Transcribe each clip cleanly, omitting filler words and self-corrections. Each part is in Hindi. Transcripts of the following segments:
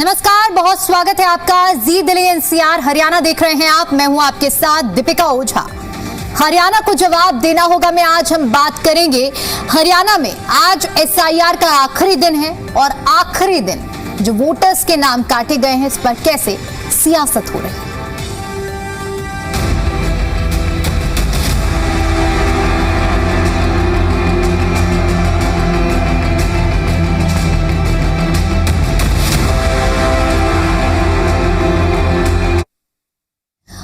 नमस्कार, बहुत स्वागत है आपका जी दिल्ली एनसीआर हरियाणा देख रहे हैं आप। मैं हूं आपके साथ दीपिका ओझा। हरियाणा को जवाब देना होगा में आज हम बात करेंगे। हरियाणा में आज एसआईआर का आखिरी दिन है और आखिरी दिन जो वोटर्स के नाम काटे गए हैं इस पर कैसे सियासत हो रही है।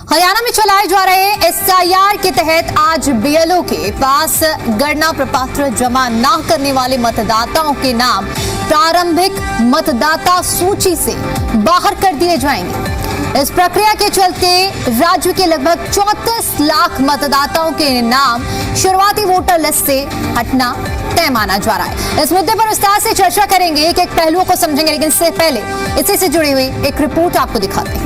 हरियाणा में चलाए जा रहे एसआईआर के तहत आज बीएलओ के पास गणना प्रपत्र जमा न करने वाले मतदाताओं के नाम प्रारंभिक मतदाता सूची से बाहर कर दिए जाएंगे। इस प्रक्रिया के चलते राज्य के लगभग 34 लाख मतदाताओं के नाम शुरुआती वोटर लिस्ट से हटना तय माना जा रहा है। इस मुद्दे पर विस्तार से चर्चा करेंगे, एक एक पहलुओं को समझेंगे, लेकिन इससे पहले इसी से जुड़ी हुई एक रिपोर्ट आपको दिखाते हैं।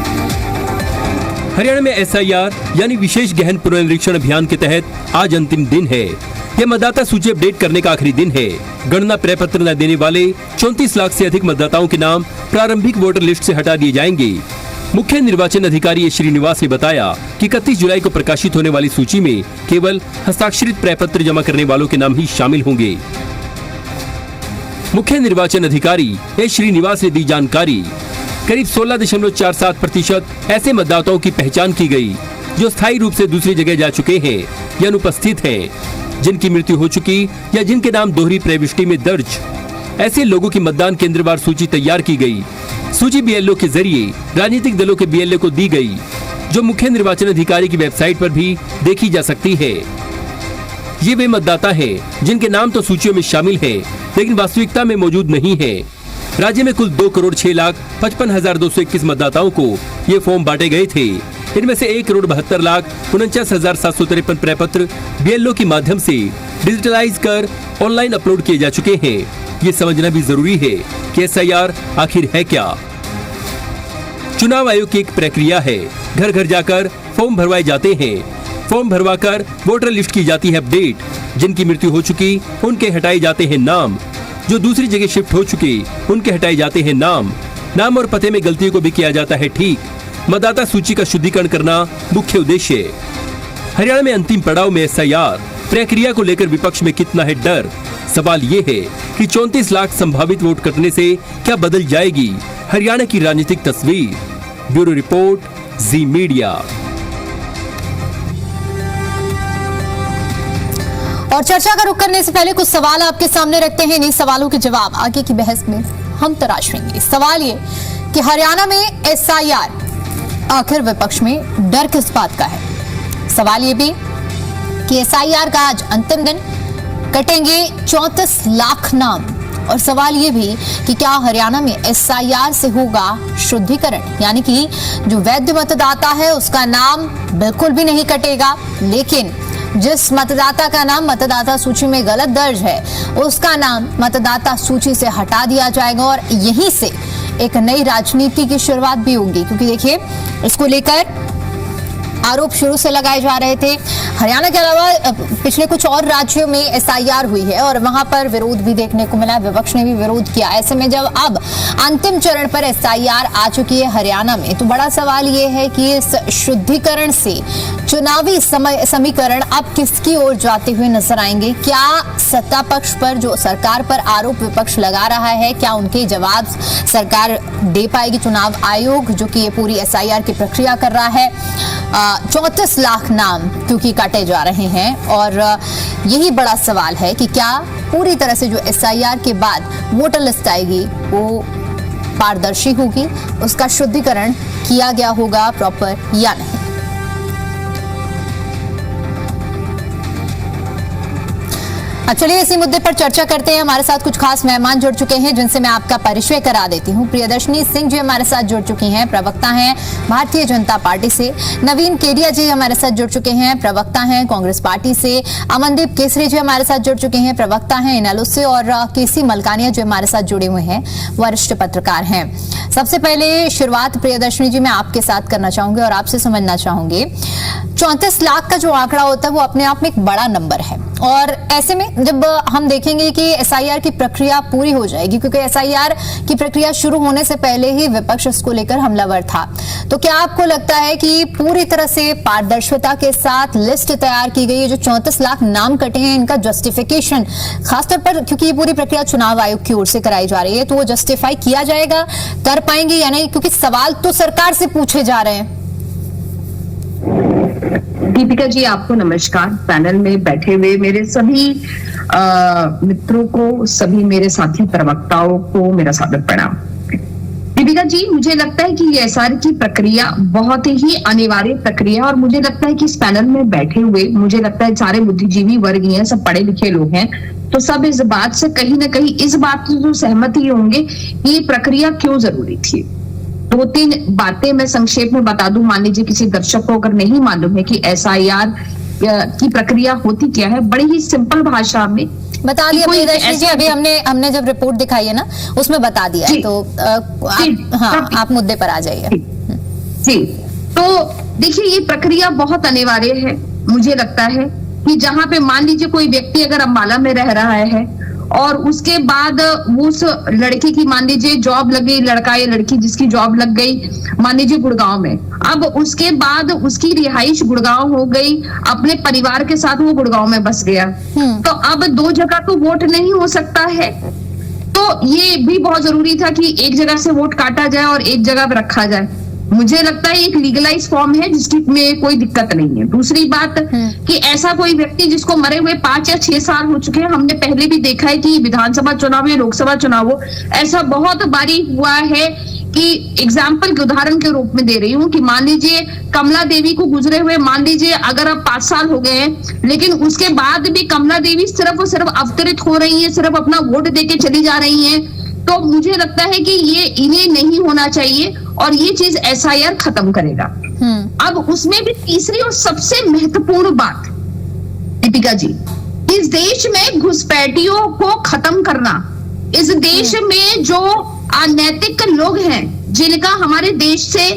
हरियाणा में एसआईआर यानी विशेष गहन पुनरीक्षण अभियान के तहत आज अंतिम दिन है। यह मतदाता सूची अपडेट करने का आखिरी दिन है। गणना प्रपत्र न देने वाले 34 लाख से अधिक मतदाताओं के नाम प्रारंभिक वोटर लिस्ट से हटा दिए जाएंगे। मुख्य निर्वाचन अधिकारी श्रीनिवास ने बताया कि 31 जुलाई को प्रकाशित होने वाली सूची में केवल हस्ताक्षरित प्रपत्र जमा करने वालों के नाम ही शामिल होंगे। मुख्य निर्वाचन अधिकारी श्रीनिवास ने दी जानकारी। करीब 16.47% ऐसे मतदाताओं की पहचान की गई जो स्थायी रूप से दूसरी जगह जा चुके हैं या अनुपस्थित हैं, जिनकी मृत्यु हो चुकी या जिनके नाम दोहरी प्रविष्टि में दर्ज। ऐसे लोगों की मतदान केंद्रवार सूची तैयार की गई। सूची बीएलओ के जरिए राजनीतिक दलों के बीएलओ को दी गई, जो मुख्य निर्वाचन अधिकारी की वेबसाइट पर भी देखी जा सकती है। ये वे मतदाता हैं जिनके नाम तो सूचियों में शामिल हैं, लेकिन वास्तविकता में मौजूद नहीं है। राज्य में कुल 2,06,55,221 मतदाताओं को ये फॉर्म बांटे गए थे। इनमें से 1,72,49,753 प्रपत्र बीएलओ के माध्यम से डिजिटलाइज कर ऑनलाइन अपलोड किए जा चुके हैं। ये समझना भी जरूरी है कि एसआईआर आखिर है क्या। चुनाव आयोग की एक प्रक्रिया है। घर घर जाकर फॉर्म भरवाए जाते हैं। फॉर्म भरवाकर वोटर लिस्ट की जाती है अपडेट। जिनकी मृत्यु हो चुकी उनके हटाए जाते हैं नाम, जो दूसरी जगह शिफ्ट हो चुके उनके हटाए जाते हैं नाम और पते में गलतियों को भी किया जाता है ठीक। मतदाता सूची का शुद्धिकरण करना मुख्य उद्देश्य है। हरियाणा में अंतिम पड़ाव में एसआईआर प्रक्रिया को लेकर विपक्ष में कितना है डर। सवाल ये है कि 34 लाख संभावित वोट कटने से क्या बदल जाएगी हरियाणा की राजनीतिक तस्वीर। ब्यूरो रिपोर्ट, जी मीडिया। और चर्चा का रुख करने से पहले कुछ सवाल आपके सामने रखते हैं। इन्हीं सवालों के जवाब आगे की बहस में हम तराशेंगे। सवाल ये कि हरियाणा में एसआईआर आखिर विपक्ष में डर किस बात का है। सवाल ये भी कि एसआईआर का आज अंतिम दिन, कटेंगे 34 लाख नाम। और सवाल ये भी कि क्या हरियाणा में एसआईआर से होगा शुद्धिकरण, यानी कि जो वैध मतदाता है उसका नाम बिल्कुल भी नहीं कटेगा, लेकिन जिस मतदाता का नाम मतदाता सूची में गलत दर्ज है उसका नाम मतदाता सूची से हटा दिया जाएगा। और यहीं से एक नई राजनीति की शुरुआत भी होगी, क्योंकि देखिए इसको लेकर आरोप शुरू से लगाए जा रहे थे। हरियाणा के अलावा पिछले कुछ और राज्यों में एसआईआर हुई है और वहां पर विरोध भी देखने को मिला, विपक्ष ने भी विरोध किया। ऐसे में जब अब अंतिम चरण पर एसआईआर आ चुकी है हरियाणा में, तो बड़ा सवाल ये है कि इस शुद्धिकरण से चुनावी समीकरण अब किसकी ओर जाते हुए नजर आएंगे। क्या सत्ता पक्ष पर जो सरकार पर आरोप विपक्ष लगा रहा है, क्या उनके जवाब सरकार दे पाएगी। चुनाव आयोग जो कि ये पूरी एसआईआर की प्रक्रिया कर रहा है, 34 लाख नाम क्योंकि काटे जा रहे हैं, और यही बड़ा सवाल है कि क्या पूरी तरह से जो एसआईआर के बाद वोटर लिस्ट आएगी वो पारदर्शी होगी, उसका शुद्धिकरण किया गया होगा प्रॉपर या नहीं। चलिए इसी मुद्दे पर चर्चा करते हैं। हमारे साथ कुछ खास मेहमान जुड़ चुके हैं जिनसे मैं आपका परिचय करा देती हूं। प्रियदर्शनी सिंह जी हमारे साथ जुड़ चुकी हैं, प्रवक्ता हैं भारतीय जनता पार्टी से। नवीन केडिया जी हमारे साथ जुड़ चुके हैं, प्रवक्ता हैं कांग्रेस पार्टी से। अमनदीप केसरी जी हमारे साथ जुड़ चुके हैं, प्रवक्ता हैं इनेलो से। और केसी मलकानिया जो हमारे साथ जुड़े हुए हैं, वरिष्ठ पत्रकार हैं। सबसे पहले शुरुआत प्रियदर्शनी जी मैं आपके साथ करना चाहूंगी और आपसे समझना चाहूंगी, 34 लाख का जो आंकड़ा होता है वो अपने आप में एक बड़ा नंबर है और ऐसे में जब हम देखेंगे कि एसआईआर की प्रक्रिया पूरी हो जाएगी, क्योंकि एसआईआर की प्रक्रिया शुरू होने से पहले ही विपक्ष इसको लेकर हमलावर था, तो क्या आपको लगता है कि पूरी तरह से पारदर्शिता के साथ लिस्ट तैयार की गई है? जो 34 लाख नाम कटे हैं, इनका जस्टिफिकेशन खासतौर पर, क्योंकि ये पूरी प्रक्रिया चुनाव आयोग की ओर से कराई जा रही है, तो वो जस्टिफाई किया जाएगा, कर पाएंगे या नहीं? क्योंकि सवाल तो सरकार से पूछे जा रहे हैं। दीपिका जी, आपको नमस्कार। पैनल में बैठे हुए मेरे सभी मित्रों को, सभी मेरे साथी प्रवक्ताओं को मेरा सादर प्रणाम। दीपिका जी, मुझे लगता है कि ये एसआईआर की प्रक्रिया बहुत ही अनिवार्य प्रक्रिया, और मुझे लगता है कि इस पैनल में बैठे हुए, मुझे लगता है सारे बुद्धिजीवी वर्ग ही हैं, सब पढ़े लिखे लोग हैं, तो सब इस बात से कहीं ना कहीं इस बात से तो सहमत ही होंगे कि ये प्रक्रिया क्यों जरूरी थी। 2-3 बातें मैं संक्षेप में बता दूं। मान लीजिए किसी दर्शक को अगर नहीं मालूम है कि एसआईआर की प्रक्रिया होती क्या है, बड़ी ही सिंपल भाषा में बता दिया प्रियदर्शनी जी। अभी हमने जब रिपोर्ट दिखाई है ना, उसमें बता दिया है, तो आप मुद्दे पर आ जाइए। जी, तो देखिए, ये प्रक्रिया बहुत अनिवार्य है। मुझे लगता है कि जहां पे मान लीजिए कोई व्यक्ति अगर अम्बाला में रह रहा है और उसके बाद उस लड़की की मान लीजिए जॉब लग गई, लड़का या लड़की जिसकी जॉब लग गई मान लीजिए गुड़गांव में, अब उसके बाद उसकी रिहाइश गुड़गांव हो गई, अपने परिवार के साथ वो गुड़गांव में बस गया, तो अब 2 जगह तो वोट नहीं हो सकता है, तो ये भी बहुत जरूरी था कि एक जगह से वोट काटा जाए और एक जगह पर रखा जाए। मुझे लगता है एक लीगलाइज फॉर्म है जिसकी में कोई दिक्कत नहीं है। दूसरी बात कि ऐसा कोई व्यक्ति जिसको मरे हुए 5 या 6 साल हो चुके हैं, हमने पहले भी देखा है कि विधानसभा चुनाव या लोकसभा चुनाव हो, ऐसा बहुत बारी हुआ है कि एग्जाम्पल के उदाहरण के रूप में दे रही हूँ कि मान लीजिए कमला देवी को गुजरे हुए मान लीजिए अगर अब 5 साल हो गए हैं, लेकिन उसके बाद भी कमला देवी सिर्फ और सिर्फ अवतरित हो रही है, सिर्फ अपना वोट देके चली जा रही है, तो मुझे लगता है कि ये इन्हें नहीं होना चाहिए और ये चीज एसआईआर खत्म करेगा। अब उसमें भी तीसरी और सबसे महत्वपूर्ण बात दीपिका जी, इस देश में घुसपैठियों को खत्म करना, इस देश में जो अनैतिक लोग हैं, जिनका हमारे देश से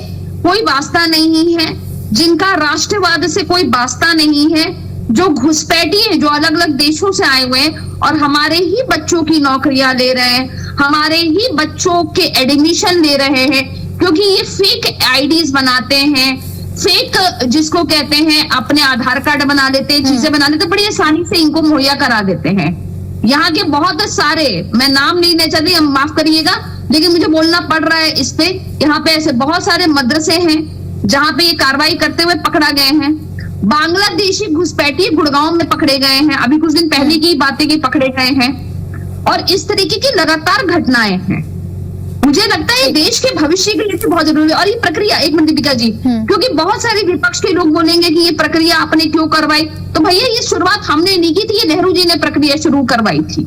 कोई वास्ता नहीं है, जिनका राष्ट्रवाद से कोई वास्ता नहीं है, जो घुसपैठी है, जो अलग अलग देशों से आए हुए हैं और हमारे ही बच्चों की नौकरियां ले रहे हैं, हमारे ही बच्चों के एडमिशन ले रहे हैं, क्योंकि ये फेक आईडीज बनाते हैं, फेक जिसको कहते हैं अपने आधार कार्ड बना लेते हैं, चीजें बना लेते हैं, बड़ी आसानी से इनको मुहैया करा देते हैं। यहाँ के बहुत सारे, मैं नाम नहीं लेना चाहती, माफ करिएगा, लेकिन मुझे बोलना पड़ रहा है इस पे, यहाँ पे ऐसे बहुत सारे मदरसे हैं जहाँ पे ये कार्रवाई करते हुए पकड़ा गए हैं। बांग्लादेशी घुसपैठी गुड़गांव में पकड़े गए हैं, अभी कुछ दिन पहले की बातें की पकड़े गए हैं, और इस तरीके की लगातार घटनाएं हैं। मुझे लगता है देश के भविष्य के लिए बहुत जरूरी है। और ये प्रक्रिया, एक मिनट दीपिका जी, क्योंकि बहुत सारे विपक्ष के लोग बोलेंगे कि ये प्रक्रिया आपने क्यों करवाई, तो भैया ये शुरुआत हमने नहीं की थी, ये नेहरू जी ने प्रक्रिया शुरू करवाई थी।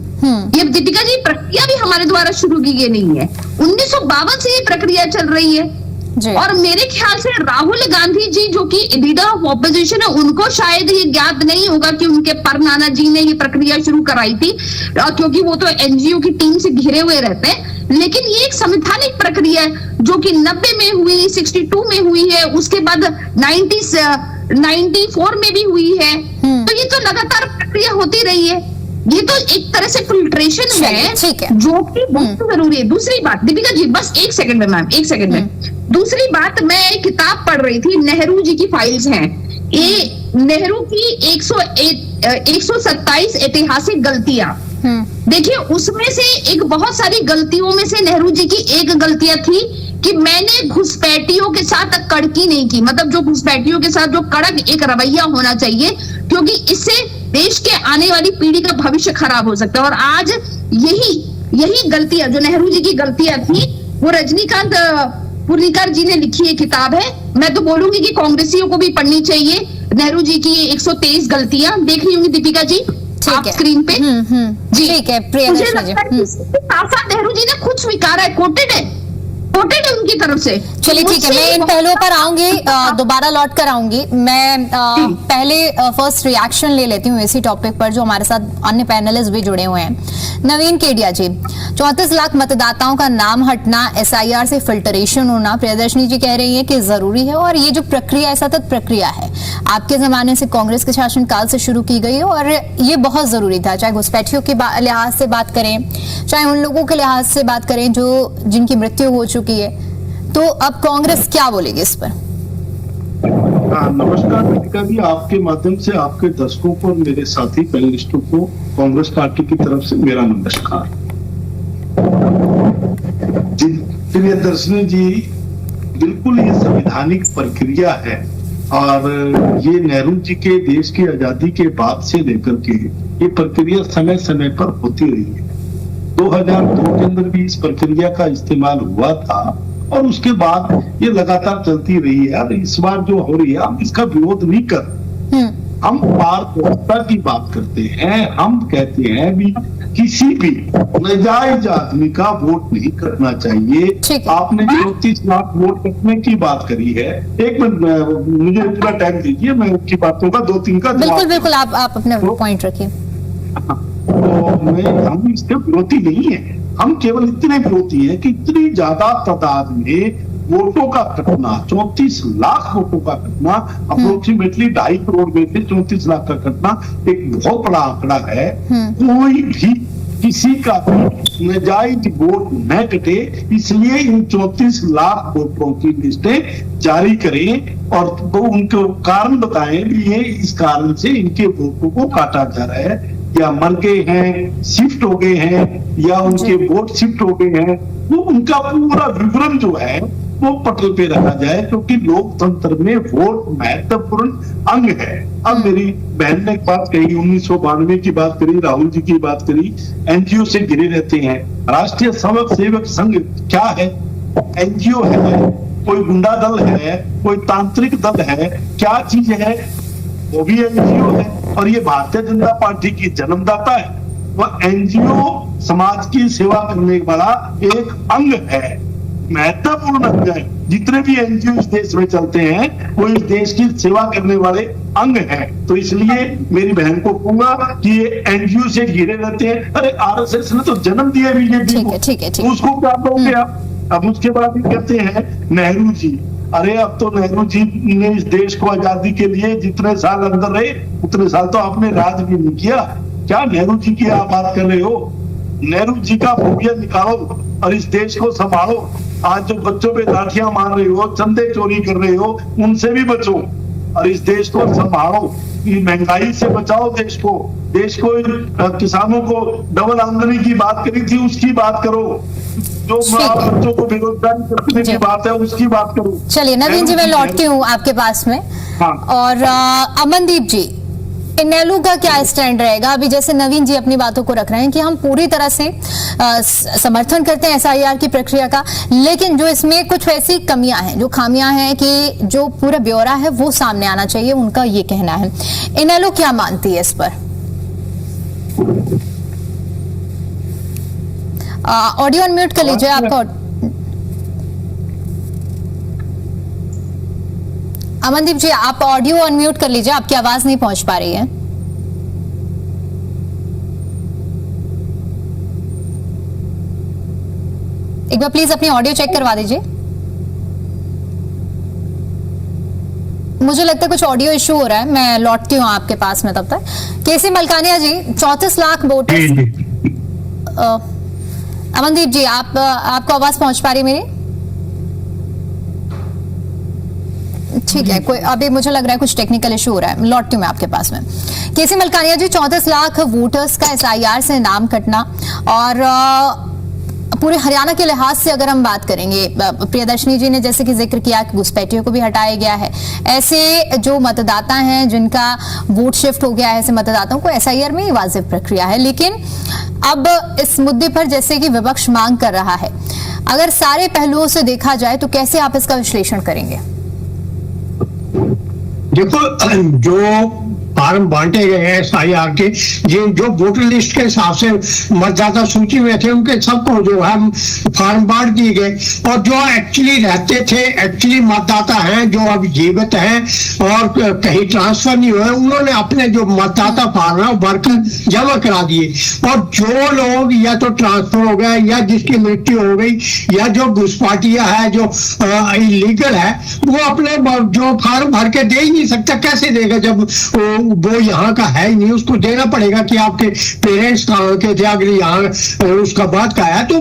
ये दीपिका जी प्रक्रिया भी हमारे द्वारा शुरू की गई नहीं है, 1952 से ये प्रक्रिया चल रही है। और मेरे ख्याल से राहुल गांधी जी जो कि लीडर ऑफ ऑपोजिशन है, उनको शायद ये ज्ञात नहीं होगा कि उनके परनाना जी ने ये प्रक्रिया शुरू कराई थी, क्योंकि वो तो एनजीओ की टीम से घिरे हुए रहते हैं। लेकिन ये एक संवैधानिक प्रक्रिया है जो कि 90 में हुई, 62 में हुई है, उसके बाद 94 में भी हुई है, तो ये तो लगातार प्रक्रिया होती रही है। ये तो एक तरह से फिल्ट्रेशन है जो कि बहुत जरूरी है। दूसरी बात दीपिका जी, बस 1 सेकंड में मैम, 1 सेकंड में, दूसरी बात, मैं एक किताब पढ़ रही थी, नेहरू जी की फाइल्स हैं, ये नेहरू की 127 ऐतिहासिक गलतियां, देखिए उसमें से एक बहुत सारी गलतियों में से नेहरू जी की एक गलतियां थी कि मैंने घुसपैठियों के साथ कड़की नहीं की, मतलब जो घुसपैठियों के साथ जो कड़क एक रवैया होना चाहिए, क्योंकि इससे देश के आने वाली पीढ़ी का भविष्य खराब हो सकता है। और आज यही गलतियां जो नेहरू जी की गलतियां थी, वो रजनीकांत पुर्लिकर जी ने लिखी है किताब है, मैं तो बोलूंगी कि कांग्रेसियों को भी पढ़नी चाहिए। नेहरू जी की 123 गलतियां देख रही होंगी दीपिका जी आप स्क्रीन पे। जी ठीक है, मुझे लगता है कि साथ नेहरू जी ने खुद स्वीकारा है, कोटेड है, वोटेड है उनकी तरफ से। चलिए ठीक है, मैं इन पहलुओं पर आऊंगी, दोबारा लौट कर आऊंगी। मैं पहले फर्स्ट रिएक्शन ले लेती हूँ इसी टॉपिक पर, जो हमारे साथ अन्य पैनलिस्ट भी जुड़े हुए हैं। नवीन केडिया जी, 34 लाख मतदाताओं का नाम हटना, एसआईआर से फिल्टरेशन होना, प्रियदर्शनी जी कह रही है कि जरूरी है, और ये जो प्रक्रिया है सतत प्रक्रिया है, आपके जमाने से कांग्रेस के शासनकाल से शुरू की गई है, और ये बहुत जरूरी था। चाहे घुसपैठियों के लिहाज से बात करें, चाहे उन लोगों के लिहाज से बात करें जो जिनकी मृत्यु हो चुकी है, तो अब कांग्रेस क्या बोलेगी इस पर? नमस्कार दीपिका जी, आपके माध्यम से आपके दर्शकों को, मेरे साथी पैनलिस्टों को कांग्रेस पार्टी की तरफ से मेरा नमस्कार। प्रियदर्शनी जी, बिल्कुल ये संवैधानिक प्रक्रिया है, और ये नेहरू जी के देश की आजादी के बाद से लेकर के ये प्रक्रिया समय समय पर होती रही है। 2002 के अंदर भी इस प्रक्रिया का इस्तेमाल हुआ था, और उसके बाद ये लगातार चलती रही है। और इस बार जो हो रही है, हम इसका विरोध नहीं कर, हम पारदर्शिता की बात करते हैं। हम कहते हैं भी किसी भी नाजायज आदमी का वोट नहीं करना चाहिए। आपने 34 लाख वोट कटने की बात करी है, एक मिनट मुझे पूरा टाइम दीजिए, मैं उनकी बातों का 2-3 का बिल्कुल बिल्कुल, आप अपने पॉइंट रखिए। तो हम इसके विरोधी नहीं है, हम केवल इतने विरोधी हैं कि इतनी ज्यादा तादाद में वोटों का कटना, 34 लाख वोटों का कटना, अप्रोक्सीमेटली 2.5 करोड़ में से 34 लाख का कटना एक बहुत बड़ा आंकड़ा है। कोई भी किसी का भी नाजायज वोट न कटे, इसलिए इन 34 लाख वोटों की लिस्टें जारी करें, और वो उनको कारण बताएं भी ये इस कारण से इनके वोटों को काटा जा रहा है, या मर गए हैं, शिफ्ट हो गए हैं, या उनके वोट शिफ्ट हो गए हैं। वो उनका पूरा विवरण जो है वो पटल पे रखा जाए, क्योंकि लोकतंत्र में वोट महत्वपूर्ण अंग है। अब मेरी बहन ने एक बात कही, 1992 की बात करी, राहुल जी की बात करी, एनजीओ से घिरे रहते हैं। राष्ट्रीय स्वयं सेवक संघ क्या है? एनजीओ है, कोई गुंडा दल है, कोई तांत्रिक दल है, क्या चीज है? वो भी एनजीओ है, और ये भारतीय जनता पार्टी की जन्मदाता है। वह एनजीओ समाज की सेवा करने वाला एक अंग है, महत्वपूर्ण अंग है। जितने भी एनजीओ इस देश में चलते हैं वो इस देश की सेवा करने वाले अंग हैं। तो इसलिए मेरी बहन को कहूंगा कि ये एनजीओ से घिरे रहते हैं। अरे आरएसएस ने तो जन्म दिया बीजेपी को, ठीक है। उसको क्या कहोगे आप? अब उसके बाद कहते हैं नेहरू जी। अरे अब तो नेहरू जी ने इस देश को आजादी के लिए जितने साल अंदर रहे, उतने साल तो आपने राज भी नहीं किया। क्या नेहरू जी की आप बात कर रहे हो? नेहरू जी का फोबिया निकालो और इस देश को संभालो। आज जो बच्चों पे लाठियां मार रहे हो, चंदे चोरी कर रहे हो, उनसे भी बचो और इस देश को संभालो। महंगाई से बचाओ देश को। किसानों को डबल आमदनी की बात करी थी, उसकी बात करो। जो बच्चों को बेरोजगारी करने की बात है, उसकी बात करो। चलिए नवीन जी, मैं लौटती हूँ आपके पास में। हाँ। और अमनदीप जी, इनेलो का क्या स्टैंड रहेगा? अभी जैसे नवीन जी अपनी बातों को रख रहे हैं कि हम पूरी तरह से समर्थन करते हैं एसआईआर की प्रक्रिया का, लेकिन जो इसमें कुछ ऐसी कमियां हैं, जो खामियां हैं, कि जो पूरा ब्यौरा है वो सामने आना चाहिए, उनका ये कहना है। इनेलो क्या मानती है इस पर? ऑडियो अनम्यूट कर लीजिए आपका। अमनदीप जी, आप ऑडियो अनम्यूट कर लीजिए, आपकी आवाज नहीं पहुंच पा रही है। एक बार प्लीज अपनी ऑडियो चेक करवा दीजिए। मुझे लगता है कुछ ऑडियो इशू हो रहा है, मैं लौटती हूँ आपके पास में तब तक। केसी मलकानिया जी, 34 लाख वोटर्स। अमनदीप जी, आपको आवाज पहुंच पा रही मेरी? ठीक है, कोई अभी मुझे लग रहा है कुछ टेक्निकल इशू हो रहा है, लौटती हूँ मैं आपके पास में। केसी मलकानिया जी, 34 लाख वोटर्स का एसआईआर से नाम कटना, और पूरे हरियाणा के लिहाज से अगर हम बात करेंगे, प्रियदर्शनी जी ने जैसे कि जिक्र किया कि घुसपैठियों को भी हटाया गया है, ऐसे जो मतदाता हैं जिनका वोट शिफ्ट हो गया है, ऐसे मतदाताओं को एसआईआर में ही वाजिब प्रक्रिया है। लेकिन अब इस मुद्दे पर जैसे कि विपक्ष मांग कर रहा है, अगर सारे पहलुओं से देखा जाए तो कैसे आप इसका विश्लेषण करेंगे? देखो, जो फार्म बांटे गए हैं SIR के, जो वोटर लिस्ट के हिसाब से मतदाता सूची में थे उनके सबको जो है फार्म बांट दिए गए, और जो एक्चुअली रहते थे, एक्चुअली मतदाता हैं जो अब जीवित हैं और कहीं ट्रांसफर नहीं हुए, उन्होंने अपने जो मतदाता फार्म है वो भरकर जमा करा दिए। और जो लोग या तो ट्रांसफर हो गए या जिसकी मृत्यु हो गई या जो घुसपैठिया है, जो इलीगल है, वो अपने जो फार्म भर के दे ही नहीं सकता। कैसे देगा जब वो यहाँ का है ही नहीं? उसको देना पड़ेगा कि आपके पेरेंट्स कहाँ के थे, अगर यहाँ उसका बात का है तो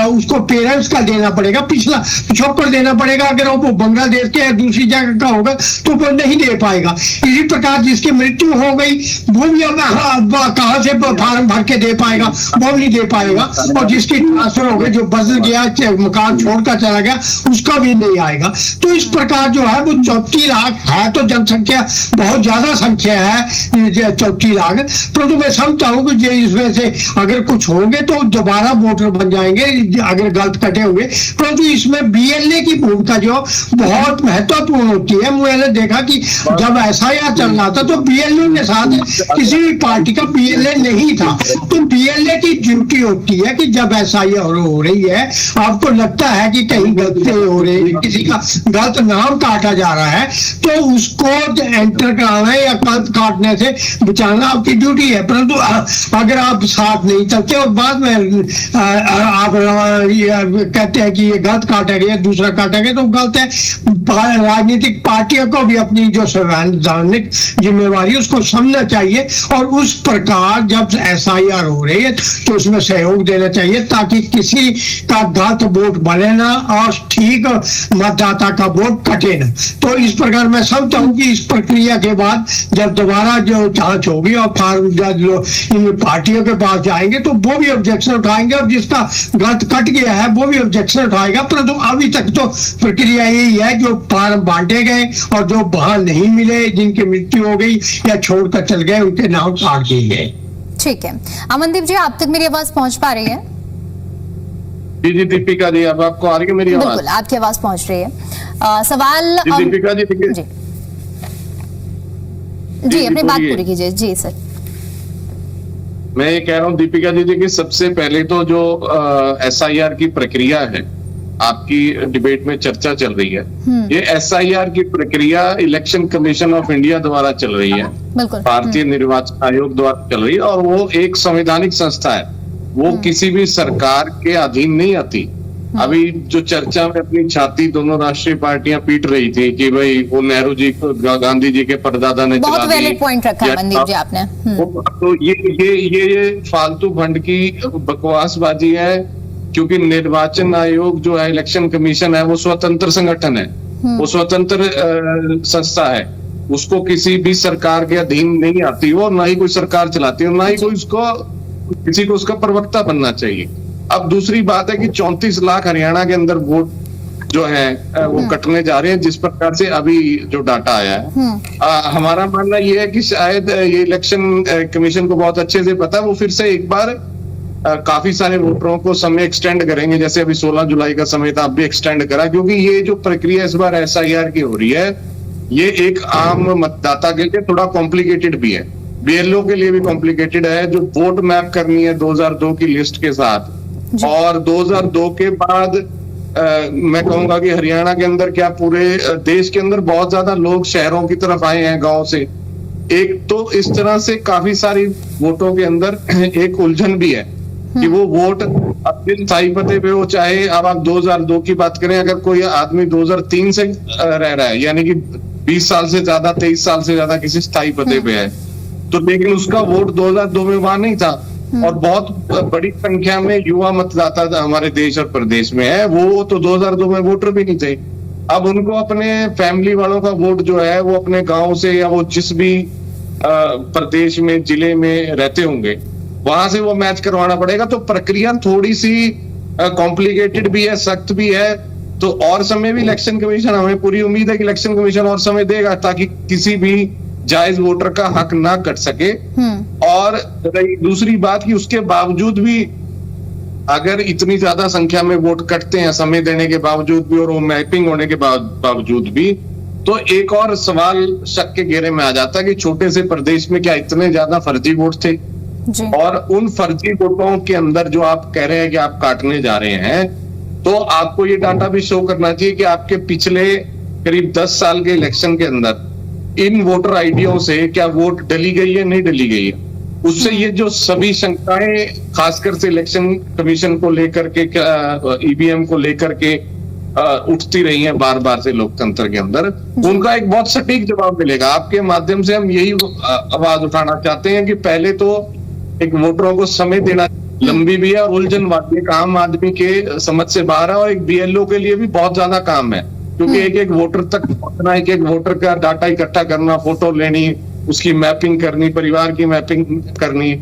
उसको पेरेंट्स का देना पड़ेगा, पिछला पिछोकड़ देना पड़ेगा। अगर वो बांग्लादेश के दूसरी जगह का होगा तो वो नहीं दे पाएगा। इसी प्रकार जिसकी मृत्यु हो गई वो भी कहाँ से फार्म भर के दे पाएगा? वो नहीं दे पाएगा। और जिसकी ट्रांसफर हो गई, जो बदल गया, मकान छोड़कर चला गया, उसका भी नहीं आएगा। तो इस प्रकार जो है वो 34 लाख है, तो जनसंख्या बहुत ज्यादा संख्या है 34 लाख, परंतु मैं समझता हूँ कि इसमें से अगर कुछ होंगे तो दोबारा वोटर बन जाएंगे अगर गलत कटे होंगे। परंतु इसमें BLA की भूमिका जो बहुत महत्वपूर्ण होती है। मैंने देखा कि जब SIR चल रहा था तो BLA के साथ किसी भी पार्टी का BLA नहीं था। तो BLA की ड्यूटी होती है कि जब SIR हो रही है, आपको लगता है कि कहीं गलती हो रही है, किसी का गलत नाम काटा जा रहा है, तो उसको एंटर कराना या गलत काटने से बचाना आपकी ड्यूटी है। परंतु अगर आप साथ नहीं चलते और बाद में आप कहते हैं कि ये गलत काटा गया, दूसरा काटा गया, तो गलत है। राजनीतिक पार्टियों को भी अपनी जो संवैधानिक जिम्मेवारी उसको समझना चाहिए, और उस प्रकार जब SIR हो रही है तो उसमें सहयोग देना चाहिए ताकि किसी का गलत वोट बने ना और ठीक मतदाता का वोट कटे ना। तो इस प्रकार मैं समझता हूँ कि इस प्रक्रिया के बाद जब दोबारा जो जांच होगी और फार्म इन पार्टियों के पास जाएंगे तो वो भी ऑब्जेक्शन उठाएंगे, और जिसका गलत कट गया है वो भी ऑब्जेक्शन उठाएगा। परंतु अभी तक तो प्रक्रिया यही है, जो फार्म बांटे गए और जो वहां नहीं मिले, जिनकी मृत्यु हो गई या छोड़कर चल गए, उनके नाम काट दिए गए। ठीक है, अमनदीप जी, आप तक मेरी आवाज पहुंच पा रही है? जी दीपिका जी, अब आपको आ रही है मेरी आवाज? बिल्कुल, आपकी आवाज पहुंच रही है। सवाल दीपिका जी, जी अपनी बात पूरी कीजिए। जी सर, मैं ये कह रहा हूँ दीपिका दीदी कि सबसे पहले तो जो SIR की प्रक्रिया है, आपकी डिबेट में चर्चा चल रही है, ये SIR की प्रक्रिया इलेक्शन कमीशन ऑफ इंडिया द्वारा चल रही है, भारतीय निर्वाचन आयोग द्वारा चल रही है, और वो एक संवैधानिक संस्था है, वो किसी भी सरकार के अधीन नहीं आती। अभी जो चर्चा में अपनी छाती दोनों राष्ट्रीय पार्टियां पीट रही थी कि भाई वो नेहरू जी को गांधी जी के परदादा ने बहुत वैलिड पॉइंट रखा है मनदीप जी आपने। तो ये फालतू फंड की बकवासबाजी है, क्योंकि निर्वाचन आयोग जो है, इलेक्शन कमीशन है, वो स्वतंत्र संगठन है, वो स्वतंत्र संस्था है, उसको किसी भी सरकार के अधीन नहीं आती हो, ना ही कोई सरकार चलाती हो, ना ही कोई उसको किसी को उसका प्रवक्ता बनना चाहिए। अब दूसरी बात है कि 34 लाख हरियाणा के अंदर वोट जो है वो कटने जा रहे हैं, जिस प्रकार से अभी जो डाटा आया है। हमारा मानना ये है कि शायद ये इलेक्शन कमीशन को बहुत अच्छे से पता है, वो फिर से एक बार काफी सारे वोटरों को समय एक्सटेंड करेंगे। जैसे अभी 16 जुलाई का समय था, अब भी एक्सटेंड करा, क्योंकि ये जो प्रक्रिया इस बार SIR की हो रही है, ये एक आम मतदाता के लिए थोड़ा कॉम्प्लिकेटेड भी है, BLO के लिए भी कॉम्प्लिकेटेड है। जो वोट मैप करनी है 2002 की लिस्ट के साथ, और 2002 के बाद मैं कहूंगा कि हरियाणा के अंदर क्या पूरे देश के अंदर बहुत ज्यादा लोग शहरों की तरफ आए हैं गांव से। एक तो इस तरह से काफी सारी वोटों के अंदर एक उलझन भी है कि वो वोट अपने स्थायी पते पे हो, चाहे अब आप 2002 की बात करें, अगर कोई आदमी 2003 से रह रहा है, यानी कि 20 साल से ज्यादा, 23 साल से ज्यादा किसी स्थायी पते पे है, तो लेकिन उसका वोट 2002 में वहां नहीं था। और बहुत बड़ी संख्या में युवा मतदाता हमारे देश और प्रदेश में है, वो तो 2002 में वोटर भी नहीं थे। अब उनको अपने फैमिली वालों का वोट जो है वो अपने गांव से, या वो जिस भी प्रदेश में, जिले में रहते होंगे, वहां से वो मैच करवाना पड़ेगा। तो प्रक्रिया थोड़ी सी कॉम्प्लिकेटेड भी है, सख्त भी है। तो और समय भी इलेक्शन कमीशन, हमें पूरी उम्मीद है कि इलेक्शन कमीशन और समय देगा, ताकि किसी भी जायज वोटर का हक ना कट सके। और दूसरी बात कि उसके बावजूद भी अगर इतनी ज्यादा संख्या में वोट कटते हैं समय देने के बावजूद भी, और वो मैपिंग होने के बावजूद भी, तो एक और सवाल शक के घेरे में आ जाता है कि छोटे से प्रदेश में क्या इतने ज्यादा फर्जी वोट थे? जी। और उन फर्जी वोटों के अंदर जो आप कह रहे हैं कि आप काटने जा रहे हैं, तो आपको ये डाटा भी शो करना चाहिए कि आपके पिछले करीब 10 साल के इलेक्शन के अंदर इन वोटर आईडियों से क्या वोट डली गई है, नहीं डली गई है। उससे ये जो सभी शंकाएं खासकर से इलेक्शन कमीशन को लेकर के, ईवीएम को लेकर के उठती रही हैं बार बार से लोकतंत्र के अंदर, उनका एक बहुत सटीक जवाब मिलेगा। आपके माध्यम से हम यही आवाज उठाना चाहते हैं कि पहले तो एक वोटरों को समय देना, लंबी भी है और उलझन वाली है, आम आदमी के समझ से बाहर है, और एक बीएलओ के लिए भी बहुत ज्यादा काम है, क्योंकि एक एक वोटर तक पहुंचना, एक एक वोटर का डाटा इकट्ठा करना, फोटो लेनी, उसकी मैपिंग करनी, परिवार की मैपिंग करनी,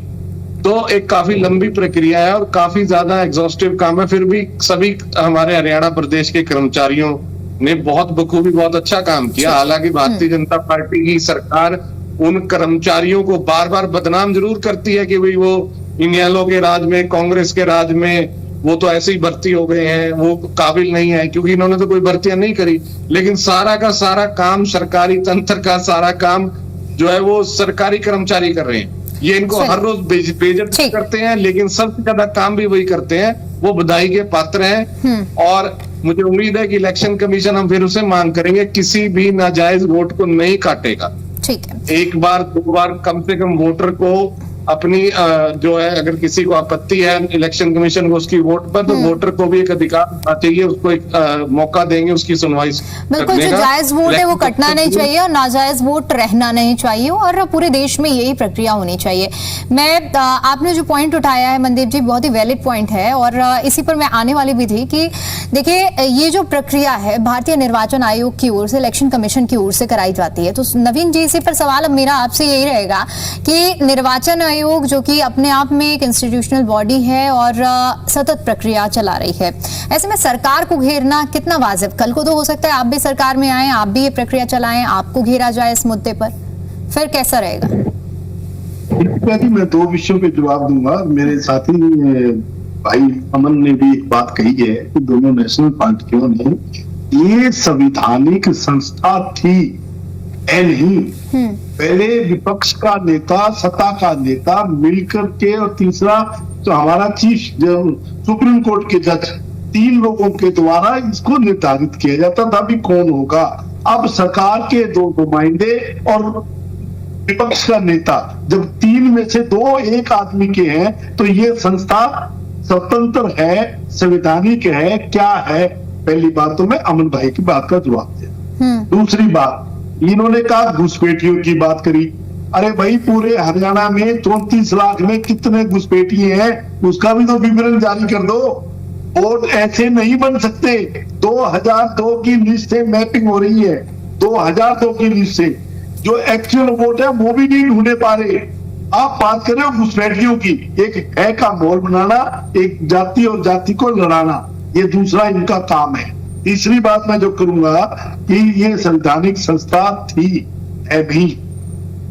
तो एक काफी लंबी प्रक्रिया है और काफी ज्यादा एग्जॉस्टिव काम है। फिर भी सभी हमारे हरियाणा प्रदेश के कर्मचारियों ने बहुत बखूबी बहुत अच्छा काम किया। हालांकि भारतीय जनता पार्टी की सरकार उन कर्मचारियों को बार बार बदनाम जरूर करती है कि भाई वो इनेलो के राज में, कांग्रेस के राज में वो तो ऐसे ही भर्ती हो गए हैं, वो काबिल नहीं है, क्योंकि इन्होंने तो कोई भर्तियां नहीं करी। लेकिन सारा का सारा काम, सरकारी तंत्र का सारा काम जो है वो सरकारी कर्मचारी कर रहे हैं। ये इनको हर रोज बेइज्जत करते हैं, लेकिन सबसे ज्यादा काम भी वही करते हैं। वो बधाई के पात्र हैं और मुझे उम्मीद है कि इलेक्शन कमीशन, हम फिर उसे मांग करेंगे, किसी भी नाजायज वोट को नहीं काटेगा। ठीक है, एक बार 2 बार कम से कम वोटर को अपनी जो है, अगर किसी को आपत्ति है इलेक्शन कमीशन को उसकी वोट पर, तो वोटर को भी एक अधिकार चाहिए, उसको एक मौका देंगे उसकी सुनवाई बिल्कुल। जो जायज वोट है वो कटना नहीं चाहिए और नाजायज वोट रहना नहीं चाहिए, और पूरे देश में यही प्रक्रिया होनी चाहिए। मैं आपने जो पॉइंट उठाया है मनदीप जी, बहुत ही वैलिड पॉइंट है, और इसी पर मैं आने वाली भी थी कि देखिए, ये जो प्रक्रिया है भारतीय निर्वाचन आयोग की ओर से, इलेक्शन कमीशन की ओर से कराई जाती है। तो नवीन जी, इसी पर सवाल अब मेरा आपसे यही रहेगा कि निर्वाचन आयोग जो कि अपने आप में एक इंस्टीट्यूशनल बॉडी है और सतत प्रक्रिया चला रही है, ऐसे में सरकार को घेरना कितना वाजिब? कल को तो हो सकता है आप भी सरकार में आए, आप भी ये प्रक्रिया चलाएं, आपको घेरा जाए इस मुद्दे पर, फिर कैसा रहेगा? मैं 2 विषयों पे जवाब दूंगा। मेरे साथी भाई अमन ने भी एक बात कही है कि दोनों नेशनल पार्टियों ने ये संवैधानिक संस्था थी है नहीं। पहले विपक्ष का नेता, सत्ता का नेता मिलकर के, और तीसरा तो हमारा चीफ सुप्रीम कोर्ट के जज, 3 लोगों के द्वारा इसको निर्धारित किया जाता था भी कौन होगा। अब सरकार के 2 नुमाइंदे और विपक्ष का नेता, जब 3 में से 2 एक आदमी के हैं, तो ये संस्था स्वतंत्र है, संवैधानिक है, क्या है? पहली बात तो मैं अमन भाई की बात का जवाब दे। दूसरी बात, इन्होंने कहा घुसपैठियों की बात करी। अरे भाई, पूरे हरियाणा में 34 लाख में कितने घुसपैठिए हैं, उसका भी तो विवरण जारी कर दो। वोट ऐसे नहीं बन सकते। 2002 की लिस्ट से मैपिंग हो रही है, 2002 की लिस्ट से जो एक्चुअल वोट है वो भी नहीं ढूंढे पा रहे। आप बात कर रहे हो घुसपैठियों की। एक है का माहौल बनाना, एक जाति और जाति को लड़ाना, ये दूसरा इनका काम है। तीसरी बात मैं जो करूंगा कि ये संवैधानिक संस्था थी, है भी।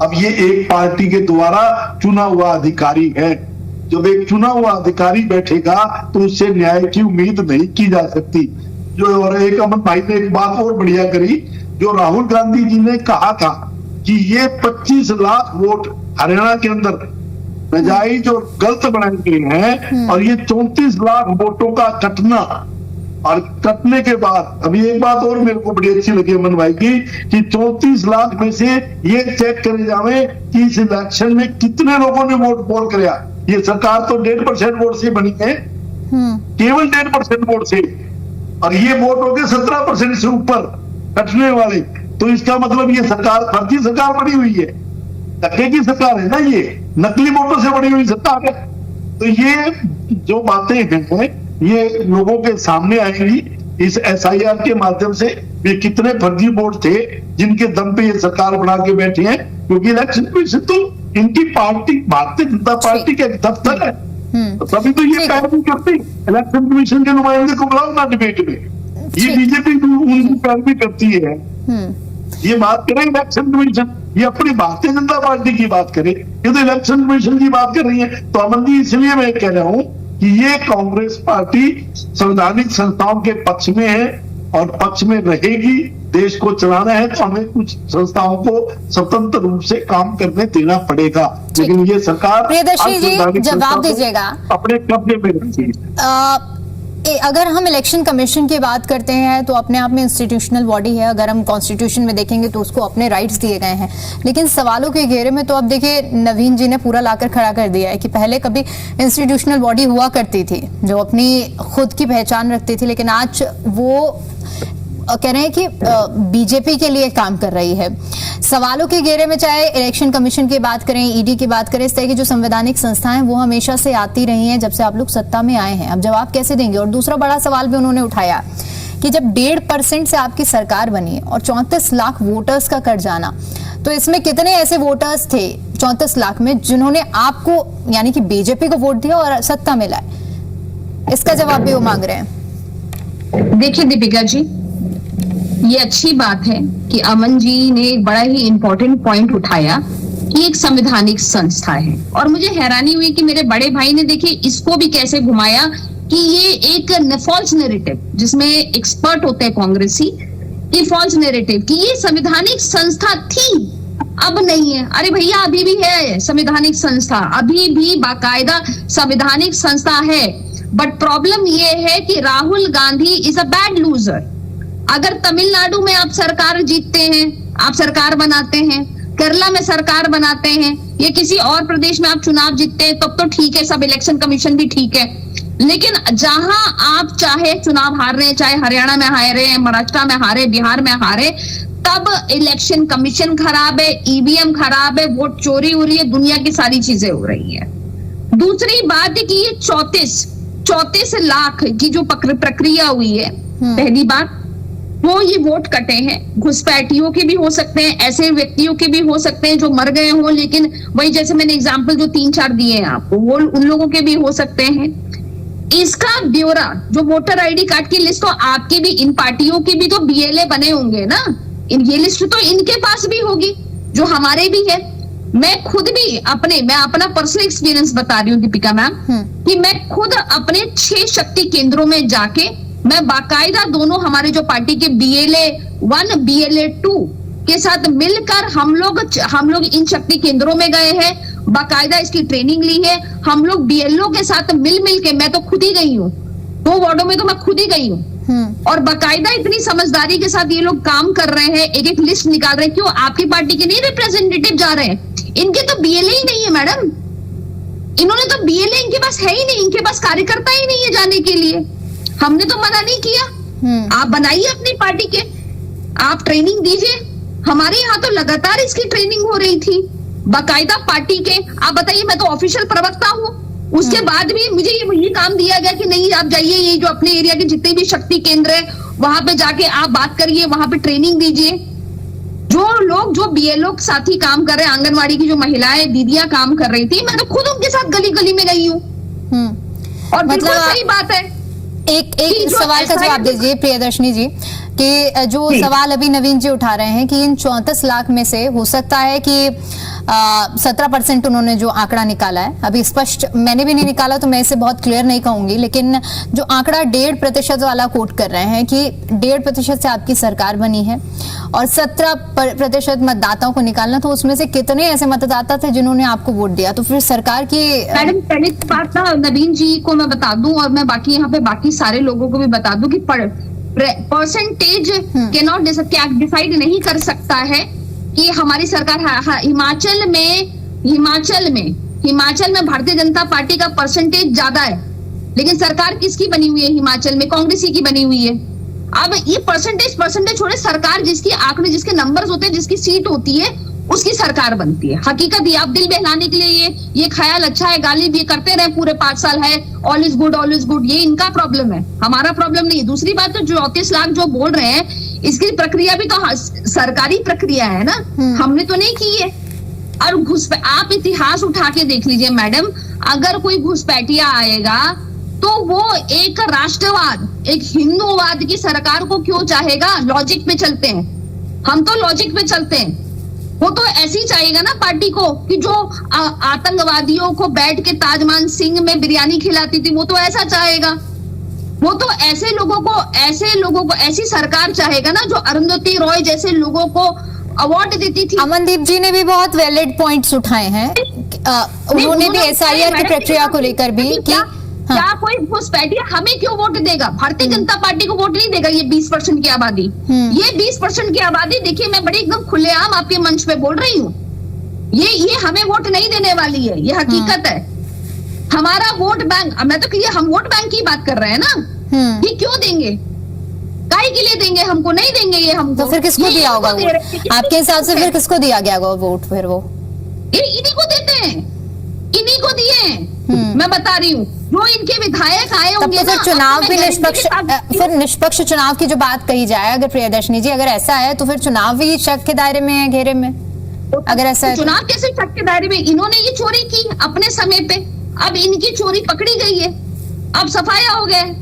अब ये एक पार्टी के द्वारा चुना हुआ अधिकारी है। जब एक चुना हुआ अधिकारी बैठेगा तो उससे न्याय की उम्मीद नहीं की जा सकती। जो और एक अमन भाई ने एक बात और बढ़िया करी, जो राहुल गांधी जी ने कहा था कि ये 25 लाख वोट हरियाणा के अंदर नाजायज और गलत बनाए गए हैं, और ये 34 लाख वोटों का कटना, और कटने के बाद अभी एक बात और मेरे को बड़ी अच्छी लगी अमन भाई की, कि 34 लाख में से ये चेक करे जावे कि इस इलेक्शन में कितने लोगों ने वोट पोल कराया। ये सरकार तो 1.5% वोट से बनी है, केवल 1.5% वोट से, और ये वोट हो गए 17% से ऊपर कटने वाले। तो इसका मतलब ये सरकार फर्जी सरकार बनी हुई है, धक्के की सरकार है ना, ये नकली वोटों से बनी हुई सरकार है। तो ये जो बातें हैं ये लोगों के सामने आएंगी इस एसआईआर के माध्यम से। ये कितने फर्जी वोट थे जिनके दम पे ये सरकार बना के बैठी है, क्योंकि इलेक्शन कमीशन तो इनकी पार्टी, भारतीय जनता पार्टी का एक दफ्तर है, तो तभी तो ये पैरवी करती। इलेक्शन कमीशन के नुमाइंदे को बुलाओ ना डिबेट में, ये बीजेपी उनकी पैरवी करती है। ये बात करें इलेक्शन कमीशन, ये अपनी भारतीय जनता पार्टी की बात करे, ये तो इलेक्शन कमीशन की बात कर रही है। तो अमन जी, इसलिए मैं कह रहा हूं कि ये कांग्रेस पार्टी संवैधानिक संस्थाओं के पक्ष में है, और पक्ष में रहेगी। देश को चलाना है तो हमें कुछ संस्थाओं को स्वतंत्र रूप से काम करने देना पड़ेगा, लेकिन ये सरकार प्रियदर्शी जी जवाब दीजिएगा, अपने कब्जे में रखती है। अगर हम इलेक्शन कमीशन की बात करते हैं तो अपने आप में इंस्टीट्यूशनल बॉडी है, अगर हम कॉन्स्टिट्यूशन में देखेंगे तो उसको अपने राइट्स दिए गए हैं, लेकिन सवालों के घेरे में तो अब देखिए नवीन जी ने पूरा लाकर खड़ा कर दिया है कि पहले कभी इंस्टीट्यूशनल बॉडी हुआ करती थी जो अपनी खुद की पहचान रखती थी, लेकिन आज वो कह रहे हैं कि बीजेपी के लिए काम कर रही है। सवालों के घेरे में चाहे इलेक्शन कमीशन की बात करें, ईडी की बात करें, इस तरह की जो संवैधानिक संस्थाएं वो हमेशा से आती रही हैं जब से आप लोग सत्ता में आए हैं। अब जवाब कैसे देंगे? और दूसरा बड़ा सवाल भी उन्होंने उठाया कि जब 1.5% से आपकी सरकार बनी और 34 लाख वोटर्स का कट जाना, तो इसमें कितने ऐसे वोटर्स थे 34 लाख में जिन्होंने आपको यानी कि बीजेपी को वोट दिया और सत्ता में लाए? इसका जवाब भी वो मांग रहे हैं। देखिए दीपिका जी, ये अच्छी बात है कि अमन जी ने एक बड़ा ही इंपॉर्टेंट पॉइंट उठाया कि एक संवैधानिक संस्था है, और मुझे हैरानी हुई कि मेरे बड़े भाई ने देखिए इसको भी कैसे घुमाया कि ये एक फॉल्स नैरेटिव, जिसमें एक्सपर्ट होते हैं कांग्रेसी, कि फॉल्स नैरेटिव कि ये संवैधानिक संस्था थी अब नहीं है। अरे भैया अभी भी है संवैधानिक संस्था, अभी भी बाकायदा संवैधानिक संस्था है, बट प्रॉब्लम ये है कि Rahul Gandhi is a bad loser. अगर तमिलनाडु में आप सरकार जीतते हैं, आप सरकार बनाते हैं, केरला में सरकार बनाते हैं, या किसी और प्रदेश में आप चुनाव जीतते हैं, तब तो ठीक है, सब इलेक्शन कमीशन भी ठीक है, लेकिन जहां आप चाहे चुनाव हार रहे हैं, चाहे हरियाणा में हारे हैं, महाराष्ट्र में हारे, बिहार में हारे, तब इलेक्शन कमीशन खराब है, ईवीएम खराब है, वोट चोरी हो रही है, दुनिया की सारी चीजें हो रही है। दूसरी बात है कि ये 34 लाख की जो प्रक्रिया हुई है, पहली बात वो ये वोट कटे हैं, घुसपैठियों के भी हो सकते हैं, ऐसे व्यक्तियों के भी हो सकते हैं जो मर गए हों, लेकिन वही जैसे मैंने एग्जांपल जो 3-4 दिए हैं आपको, वो उन लोगों के भी हो सकते हैं। इसका ब्यौरा जो वोटर आईडी कार्ड की लिस्ट, तो आपकी भी, इन पार्टियों की भी तो बीएलए बने होंगे ना, ये लिस्ट तो इनके पास भी होगी जो हमारे भी है। मैं खुद भी मैं अपना पर्सनल एक्सपीरियंस बता रही हूँ दीपिका मैम, कि मैं खुद अपने 6 शक्ति केंद्रों में जाके मैं बाकायदा दोनों हमारे जो पार्टी के BLA 1 BLA 2 के साथ मिलकर हम लोग इन शक्ति केंद्रों में गए हैं, बाकायदा इसकी ट्रेनिंग ली है। हम लोग BLO के साथ मिल के, मैं तो खुद ही गई हूँ 2 वार्डों में, तो मैं खुद ही गई हूँ, और बाकायदा इतनी समझदारी के साथ ये लोग काम कर रहे हैं, एक लिस्ट निकाल रहे हैं। क्यों आपकी पार्टी के नहीं रिप्रेजेंटेटिव जा रहे हैं? इनके तो BLA ही नहीं है मैडम, इन्होंने तो BLA इनके पास है ही नहीं, इनके पास कार्यकर्ता ही नहीं है जाने के लिए। हमने तो मना नहीं किया, आप बनाइए अपनी पार्टी के, आप ट्रेनिंग दीजिए। हमारे यहाँ तो लगातार इसकी ट्रेनिंग हो रही थी बाकायदा पार्टी के। आप बताइए, मैं तो ऑफिशियल प्रवक्ता हूँ, उसके बाद भी मुझे ये काम दिया गया कि नहीं आप जाइए, ये जो अपने एरिया के जितने भी शक्ति केंद्र है वहां पे जाके आप बात करिए, वहां पे ट्रेनिंग दीजिए। जो लोग जो BLO साथी काम कर रहे हैं, आंगनवाड़ी की जो महिलाएं दीदियां काम कर रही थी, मैं तो खुद उनके साथ गली गली में गई हूँ, और बिल्कुल सही बात है। एक सवाल का जवाब दीजिए प्रियदर्शनी जी, कि जो सवाल अभी नवीन जी उठा रहे हैं कि इन 34 लाख में से हो सकता है कि 17% उन्होंने जो आंकड़ा निकाला है, अभी स्पष्ट मैंने भी नहीं निकाला तो मैं इसे बहुत क्लियर नहीं कहूंगी, लेकिन जो आंकड़ा 1.5% वाला कोट कर रहे हैं कि 1.5% से आपकी सरकार बनी है और 17% मतदाताओं को निकालना, तो उसमें से कितने ऐसे मतदाता थे जिन्होंने आपको वोट दिया? तो फिर सरकार की मैडम पहली बात ना नवीन जी को मैं बता दूं, और मैं बाकी यहाँ पे बाकी सारे लोगों को भी बता दूं कि परसेंटेज कैनॉट डिसाइड नहीं कर सकता है कि हमारी सरकार हिमाचल में भारतीय जनता पार्टी का परसेंटेज ज्यादा है, लेकिन सरकार किसकी बनी हुई है? हिमाचल में कांग्रेस की बनी हुई है। अब ये परसेंटेज छोड़े, सरकार जिसकी आंकड़े, जिसके नंबर्स होते हैं, जिसकी सीट होती है, उसकी सरकार बनती है। हकीकत ये आप दिल बहलाने के लिए ये ख्याल अच्छा है, गालिब ये करते रहे पूरे 5 साल है, ऑल इज गुड, ये इनका प्रॉब्लम है, हमारा प्रॉब्लम नहीं है। दूसरी बात, तो 34 लाख जो बोल रहे हैं, इसकी प्रक्रिया भी तो सरकारी प्रक्रिया है ना, हमने तो नहीं की है। और आप इतिहास उठा के देख लीजिए मैडम, अगर कोई घुसपैठिया आएगा तो वो एक राष्ट्रवाद, एक हिंदूवाद की सरकार को क्यों चाहेगा? लॉजिक पे चलते हैं हम, तो लॉजिक पे चलते हैं। वो तो ऐसे ही चाहेगा ना पार्टी को कि जो आतंकवादियों को बैठ के ताजमान सिंह में बिरयानी खिलाती थी, वो तो ऐसा चाहेगा। वो तो ऐसे लोगों को ऐसी सरकार चाहेगा ना जो अरुंधति रॉय जैसे लोगों को अवार्ड देती थी। अमनदीप जी ने भी बहुत वैलिड पॉइंट्स उठाए हैं। उन्होंने भी एसआईआर की प्रक्रिया को लेकर भी कि क्या कोई घुसपैठिया हमें क्यों वोट देगा? भारतीय जनता पार्टी को वोट नहीं देगा। ये 20% की आबादी, ये 20% की आबादी, देखिए मैं बड़ी एकदम खुलेआम आपके मंच पे बोल रही हूँ, ये हमें वोट नहीं देने वाली है, ये हकीकत है। हमारा वोट बैंक, मैं तो ये हम वोट बैंक की बात कर रहे हैं ना, ये क्यों देंगे? काहे के लिए देंगे? हमको नहीं देंगे ये हमको। तो फिर किसको दिया होगा वोट? आपके हिसाब से फिर किसको दिया गया होगा वोट? फिर वो इन्हीं को देते हैं, इन्हीं को दिए हैं। मैं बता रही हूँ, जो इनके विधायक आए तब होंगे तो फिर ना, चुनाव अब भी मैं निष्पक्ष, फिर निष्पक्ष चुनाव की जो बात कही जाए, अगर प्रियदर्शनी जी अगर ऐसा है तो फिर चुनाव भी शक के दायरे में है, घेरे में, अगर ऐसा है तो? चुनाव कैसे शक के दायरे में? इन्होंने ये चोरी की अपने समय पे, अब इनकी चोरी पकड़ी गई है, अब सफाया हो गया है,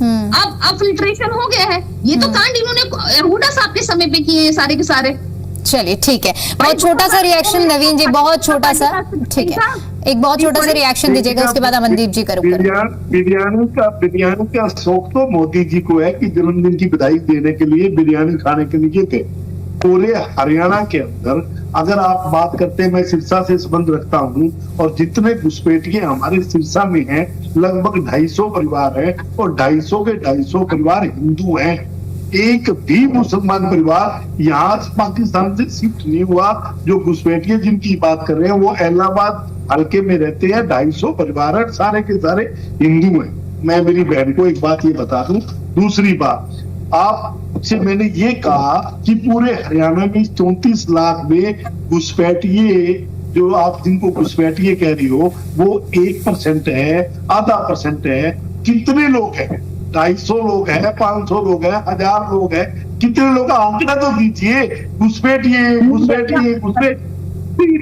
अब फिल्ट्रेशन हो गया है। ये तो कांड इन्होंने हुड्डा साहब के समय पे किए हैं सारे के सारे। चलिए ठीक है, बहुत छोटा सा रिएक्शन नवीन जी, बहुत छोटा सा, ठीक है, एक बहुत छोटा सा रिएक्शन दीजिएगा, उसके बाद अमनदीप जी करूंगा। बिरयानी का शौक तो मोदी जी को है कि जन्मदिन की बधाई देने के लिए बिरयानी खाने के लिए थे। पूरे हरियाणा के अंदर अगर आप बात करते हैं, मैं सिरसा से संबंध रखता हूँ, और जितने घुसपैठिए हमारे सिरसा में हैं लगभग 250 परिवार है, और 250 के 250 परिवार हिंदू हैं। एक भी मुसलमान परिवार यहाँ पाकिस्तान से शिफ्ट नहीं हुआ। जो घुसपैठिए जिनकी बात कर रहे हैं वो इलाहाबाद हल्के में रहते हैं, 250 परिवार है, सारे के सारे हिंदू हैं। मैं मेरी बहन को एक बात ये बता दूं। दूसरी बात, आपसे मैंने ये कहा कि पूरे हरियाणा में 34 लाख में घुसपैठिए, जो आप जिनको घुसपैठिए कह रही हो, वो 1% है, आधा % है। कितने लोग हैं? 250 लोग हैं, 500 लोग हैं, 1000 लोग हैं, कितने लोग का आंकड़ा तो दीजिए। घुसपैठिए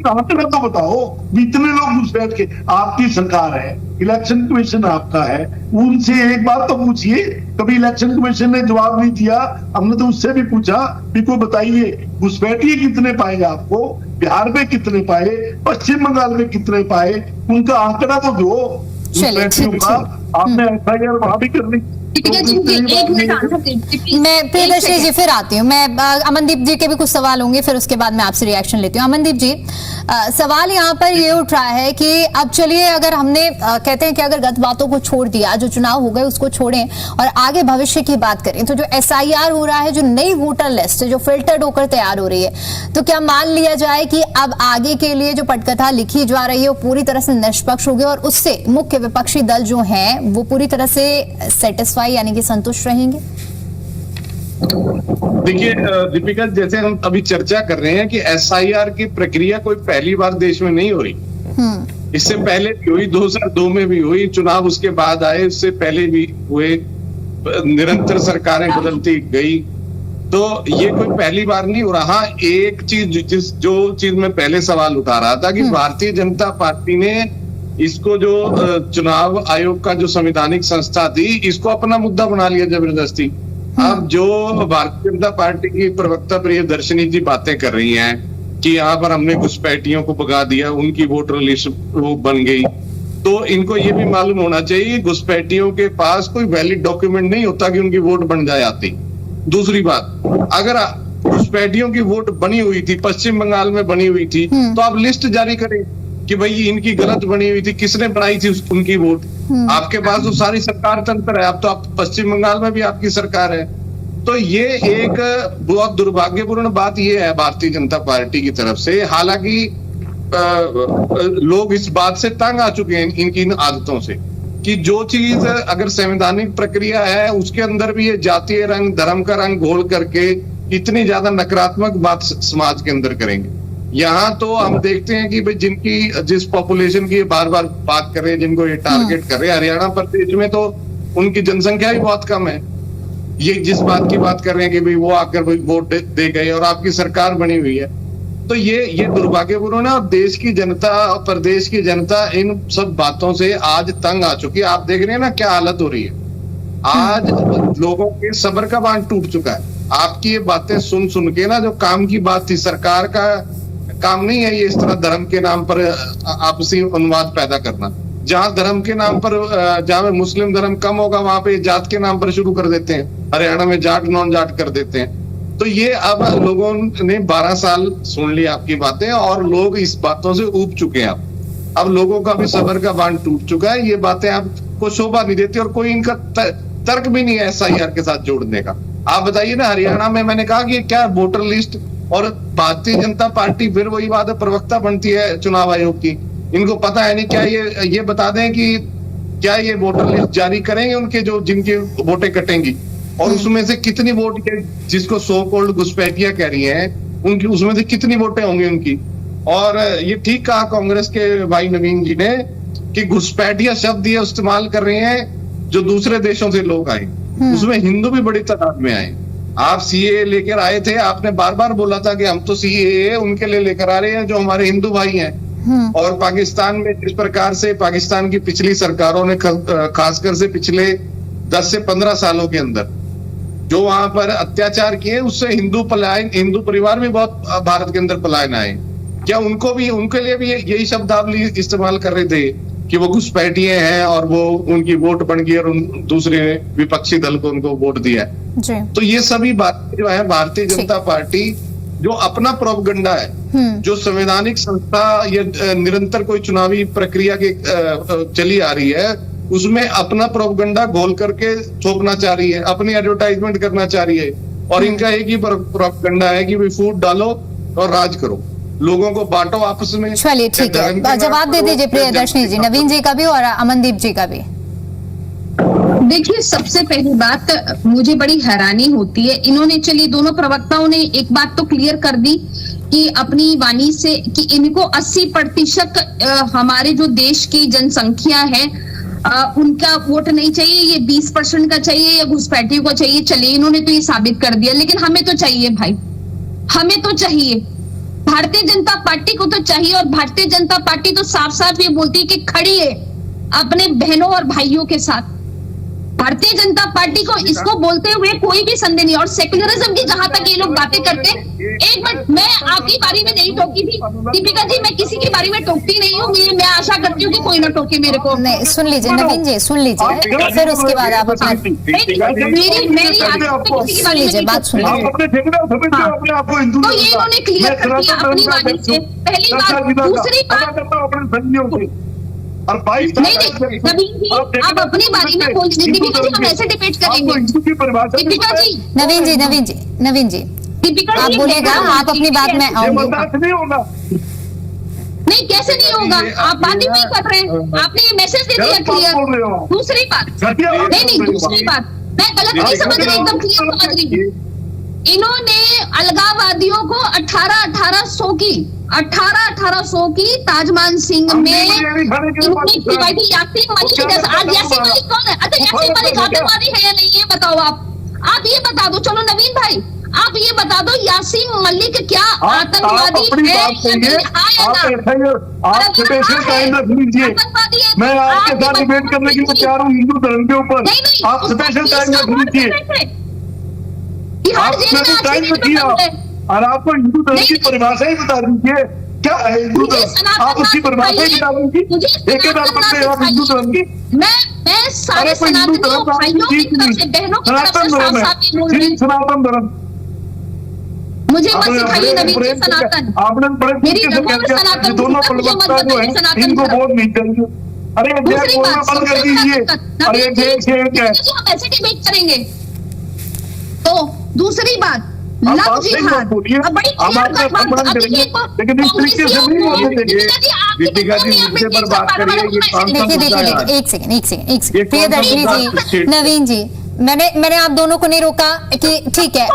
आंकड़ा तो बताओ, इतने लोग घुसपैठ के। आपकी सरकार है, इलेक्शन कमीशन आपका है, उनसे एक बात तो पूछिए। कभी इलेक्शन कमीशन ने जवाब नहीं दिया। हमने तो उससे भी पूछा कि कोई बताइए घुसपैठिए कितने पाए आपको, बिहार में कितने पाए, पश्चिम बंगाल में कितने पाए, उनका आंकड़ा तो दो। घुसपैठियों का आपने FIR वहां भी करनी। मैं प्रियदर्शनी जी फिर आती हूँ, मैं अमनदीप जी के भी कुछ सवाल होंगे, फिर उसके बाद मैं आपसे रिएक्शन लेती हूँ। अमनदीप जी, सवाल यहाँ पर ये उठ रहा है कि अब चलिए, अगर हमने कहते हैं कि अगर गत बातों को छोड़ दिया, जो चुनाव हो गए उसको छोड़ें और आगे भविष्य की बात करें, तो जो SIR हो रहा है, जो नई वोटर लिस्ट जो फिल्टर्ड होकर तैयार हो रही है, तो क्या मान लिया जाए कि अब आगे के लिए जो पटकथा लिखी जा रही है वो पूरी तरह से निष्पक्ष होगी और उससे मुख्य विपक्षी दल जो है वो पूरी तरह से सेटिस्फाई यानी कि संतुष्ट रहेंगे? देखिए दीपिका, जैसे हम अभी चर्चा कर रहे हैं कि SIR की प्रक्रिया कोई पहली बार देश में नहीं हो रही। इससे पहले भी हुई, 2002 में भी हुई, चुनाव उसके बाद आए, उससे पहले भी हुए, निरंतर सरकारें बदलती गई। तो ये कोई पहली बार नहीं हो रहा। एक चीज जो चीज मैं पहले सवाल उठा रहा था कि भारतीय जनता पार्टी ने इसको, जो चुनाव आयोग का जो संवैधानिक संस्था थी, इसको अपना मुद्दा बना लिया जबरदस्ती। अब जो भारतीय जनता पार्टी की प्रवक्ता प्रियदर्शनी जी बातें कर रही हैं कि यहाँ पर हमने घुसपैठियों को भगा दिया, उनकी वोटर लिस्ट वो बन गई, तो इनको ये भी मालूम होना चाहिए घुसपैठियों के पास कोई वैलिड डॉक्यूमेंट नहीं होता कि उनकी वोट बन जाए आती। दूसरी बात, अगर घुसपैठियों की वोट बनी हुई थी, पश्चिम बंगाल में बनी हुई थी, तो आप लिस्ट जारी करें कि भाई इनकी गलत बनी हुई थी, किसने बनाई थी उनकी वोट। आपके पास तो सारी सरकार तंत्र है, अब तो आप पश्चिम बंगाल में भी आपकी सरकार है। तो ये एक बहुत दुर्भाग्यपूर्ण बात ये है भारतीय जनता पार्टी की तरफ से। हालांकि लोग इस बात से तंग आ चुके हैं इनकी इन आदतों से कि जो चीज अगर संवैधानिक प्रक्रिया है उसके अंदर भी ये जातीय रंग, धर्म का रंग घोल करके इतनी ज्यादा नकारात्मक बात समाज के अंदर करेंगे। यहाँ तो हम देखते हैं कि भाई जिस पॉपुलेशन की बार बार बात कर रहे हैं, जिनको ये टारगेट कर रहे हैं, हरियाणा प्रदेश में तो उनकी जनसंख्या भी बहुत कम है। ये जिस बात की बात कर रहे हैं कि भाई वो आकर भाई वोट दे गए और आपकी सरकार बनी हुई है, तो ये दुर्भाग्यपूर्ण है। और देश की जनता और प्रदेश की जनता इन सब बातों से आज तंग आ चुकी है। आप देख रहे हैं ना क्या हालत हो रही है। आज लोगों के सब्र का बांध टूट चुका है। आपकी ये बातें सुन सुन के ना, जो काम की बात थी, सरकार का काम नहीं है ये इस तरह धर्म के नाम पर आपसी अनुवाद पैदा करना। जहाँ धर्म के नाम पर जहाँ पे मुस्लिम धर्म कम होगा वहां पे जात के नाम पर शुरू कर देते हैं। हरियाणा में जाट नॉन जाट कर देते हैं। तो ये अब लोगों ने 12 साल सुन ली आपकी बातें और लोग इस बातों से ऊब चुके हैं। अब लोगों का भी सबर का बांध टूट चुका है। ये बातें आपको शोभा नहीं देती और कोई इनका तर्क भी नहीं है एसआईआर के साथ जोड़ने का। आप बताइए ना, हरियाणा में मैंने कहा कि क्या वोटर लिस्ट, और भारतीय जनता पार्टी फिर वही बात है, प्रवक्ता बनती है चुनाव आयोग की। इनको पता है नहीं, क्या ये बता दें कि क्या ये वोटर लिस्ट जारी करेंगे उनके जो जिनकी वोटें कटेंगी, और उसमें से कितनी वोट के जिसको सो कॉल्ड घुसपैठिया कह रही हैं उनकी, उसमें से कितनी वोटें होंगी उनकी। और ये ठीक कहा कांग्रेस के भाई नवीन जी ने कि घुसपैठिया शब्द ये इस्तेमाल कर रहे हैं जो दूसरे देशों से लोग आए, उसमें हिंदू भी बड़ी तादाद में आए। आप सीएए लेकर आए थे, आपने बार बार बोला था कि हम तो सीएए उनके लिए लेकर आ रहे हैं जो हमारे हिंदू भाई हैं। और पाकिस्तान में जिस प्रकार से पाकिस्तान की पिछली सरकारों ने खासकर से पिछले 10 से 15 सालों के अंदर जो वहां पर अत्याचार किए, उससे हिंदू परिवार भी बहुत भारत के अंदर पलायन आए। क्या उनके लिए भी यही शब्दावली इस्तेमाल कर रहे थे कि वो घुसपैठिए हैं और वो उनकी वोट बन गई और दूसरे विपक्षी दल को उनको वोट दिया है? तो ये सभी बातें जो है भारतीय जनता पार्टी जो अपना प्रोपगंडा है, जो संवैधानिक संस्था ये निरंतर कोई चुनावी प्रक्रिया की चली आ रही है, उसमें अपना प्रोपगंडा घोल करके थोपना चाह रही है, अपनी एडवर्टाइजमेंट करना चाह रही है। और इनका एक ही प्रोपगंडा है कि फूट डालो और राज करो, लोगों को बांटो आपस में। चलिए ठीक है, जवाब दे दीजिए प्रियदर्शनी जी, नवीन जी का भी और अमनदीप जी का भी। देखिए, सबसे पहली बात मुझे बड़ी हैरानी होती है, इन्होंने चलिए दोनों प्रवक्ताओं ने एक बात तो क्लियर कर दी कि अपनी वाणी से कि इनको 80% हमारे जो देश की जनसंख्या है उनका वोट नहीं चाहिए, ये 20% का चाहिए या घुसपैठियों को चाहिए। चलिए, इन्होंने तो ये साबित कर दिया, लेकिन हमें तो चाहिए भाई, हमें तो चाहिए, भारतीय जनता पार्टी को तो चाहिए। और भारतीय जनता पार्टी तो साफ साफ ये बोलती है कि खड़ी है अपने बहनों और भाइयों के साथ। भारतीय जनता पार्टी को इसको बोलते हुए कोई भी संदेह नहीं। और सेक्युलरिज्म की जहां तक ये लोग बातें करते हैं, एक मिनट, मैं आपकी बारी में नहीं टोकी थी दीपिका जी, मैं किसी की बारी में टोकती नहीं हूँ, मैं आशा करती हूँ कि कोई ना टोके मेरे को। नहीं, सुन लीजिए नवीन जी, सुन लीजिए, फिर उसके बाद आप सुन लीजिए, बात सुन लीजिए। तो ये इन्होंने क्लियर कर दिया अपनी वाणी से, पहली बात। दूसरी बात, नहीं नवीन जी, आप अपनी बारी में बोल दीजिए। दीपिका जी, हम ऐसे डिबेट करेंगे। दीपिका जी, नवीन जी दीपिका आप बोलेगा, आप अपनी बात में आऊंगी। नहीं, कैसे नहीं होगा, आप बात ही नहीं कर रहे हैं, आपने ये मैसेज दे दिया क्लियर। दूसरी बात, नहीं दूसरी बात, मैं गलत नहीं समझ रही, एकदम क्लियर समझ रही। इन्होंने अलगाववादियों को 1800 की ताजमान सिंह में इन्होंने यासीन मलिक जैसा। आज यासीन मलिक कौन है? अच्छा, यासीन मलिक आतंकवादी है या नहीं, ये बताओ आप ये बता दो। चलो नवीन भाई, आप ये बता दो, यासीन मलिक क्या आतंकवादी है या नहीं? हाँ या ना? आप स्पेशल टाइम रख लीजिए, मैं आपके साथ डिबेट करने के लिए तैयार हूँ हिंदू धर्म के ऊपर। आप स्पेशल टाइम रख लीजिए, आपने तो टाइम रखिए और आपको हिंदू धर्म की परिभाषा ही बता दीजिए, क्या है हिंदू धर्म? आप उसकी परिभाषा ही बता दीजिए, एक आप हिंदू धर्म की। मैं सारे सनातनियों भाइयों की तरफ से, बहनों की तरफ से साफ-साफ बोल रही हूं। सनातन धर्म मुझे मत सिखाइए नवीन जी सनातन। आपने मेरी रगों में सनातन, दोनों प्रवक्ता जो है इनको बहुत नहीं चाहिए। अरे दूसरी बात, बंद कर दीजिए। अरे हम ऐसे डिबेट करेंगे। तो दूसरी बात, लव जिहाद, बड़ी क्लियर कट बात। लेकिन इस तरीके से नहीं होते। दीपिका जी मुद्दे पर बात करिए। देखिए, एक सेकंड प्रियदर्शनी जी, नवीन जी, मैंने आप दोनों को नहीं रोका कि ठीक है,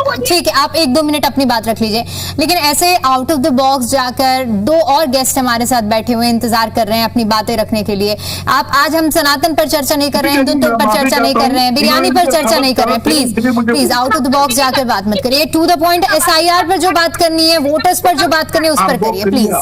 आप 1-2 मिनट अपनी बात रख लीजिए, लेकिन ऐसे आउट ऑफ द बॉक्स जाकर 2 और गेस्ट हमारे साथ बैठे हुए इंतजार कर रहे हैं अपनी बातें रखने के लिए। आप आज हम सनातन पर चर्चा नहीं कर रहे हैं, हिंदुत्व पर चर्चा नहीं कर रहे हैं, बिरयानी पर चर्चा नहीं कर रहे हैं। Please out of the box जाकर बात मत करिए। टू द पॉइंट, SIR पर जो बात करनी है, वोटर्स पर जो बात करनी है, उस पर करिए प्लीज।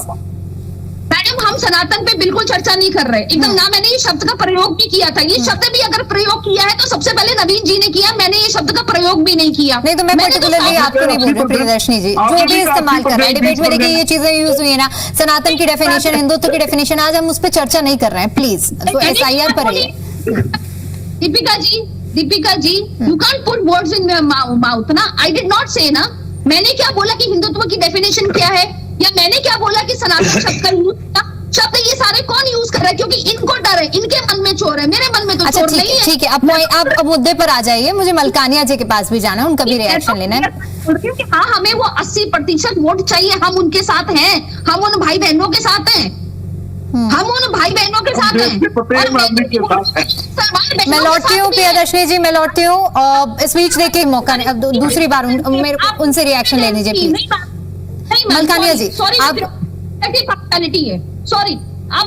मैडम हम सनातन पे बिल्कुल चर्चा नहीं कर रहे एकदम ना। मैंने ये शब्द का प्रयोग भी किया था। ये शब्द भी अगर प्रयोग किया है तो सबसे पहले नवीन जी ने किया, मैंने ये शब्द का प्रयोग भी नहीं किया। नहीं तो मैं मैंने तो पर्टिकुलरली आपको नहीं बोल रही प्रियदर्शनी जी, जो भी इस्तेमाल कर रहे हैं डिबेट में, देखिए ये चीजें यूज हुई है ना, सनातन की डेफिनेशन, हिंदुत्व की डेफिनेशन, आज हम उस पर चर्चा नहीं कर रहे हैं प्लीज। तो SIR पर रहिए। Deepika ji, you can't put words in mouth ना। आई डिड नॉट से ना, मैंने क्या बोला कि हिंदुत्व की डेफिनेशन क्या है, या मैंने क्या बोला कि सनातन शब्द का शब्द ये सारे कौन यूज कर रहा है, क्योंकि इनको डर है, इनके मन में चोर है, मेरे मन में तो चोर नहीं है। ठीक है, अब मुद्दे पर आ जाइए, मुझे मलकानिया जी के पास भी जाना है, उनका भी रिएक्शन लेना है। हाँ, हमें वो 80% वोट चाहिए, हम उनके साथ हैं, हम उन भाई बहनों के साथ हैं, हम उन भाई बहनों के साथ हैं। मैं लौटती हूँ प्रियदर्शनी जी, मैं लौटती हूँ। इस बीच देखिए मौका नहीं, अब दूसरी बार मेरे उनसे रिएक्शन ले लीजिए प्लीज। मलकानिया जी, आप सॉरी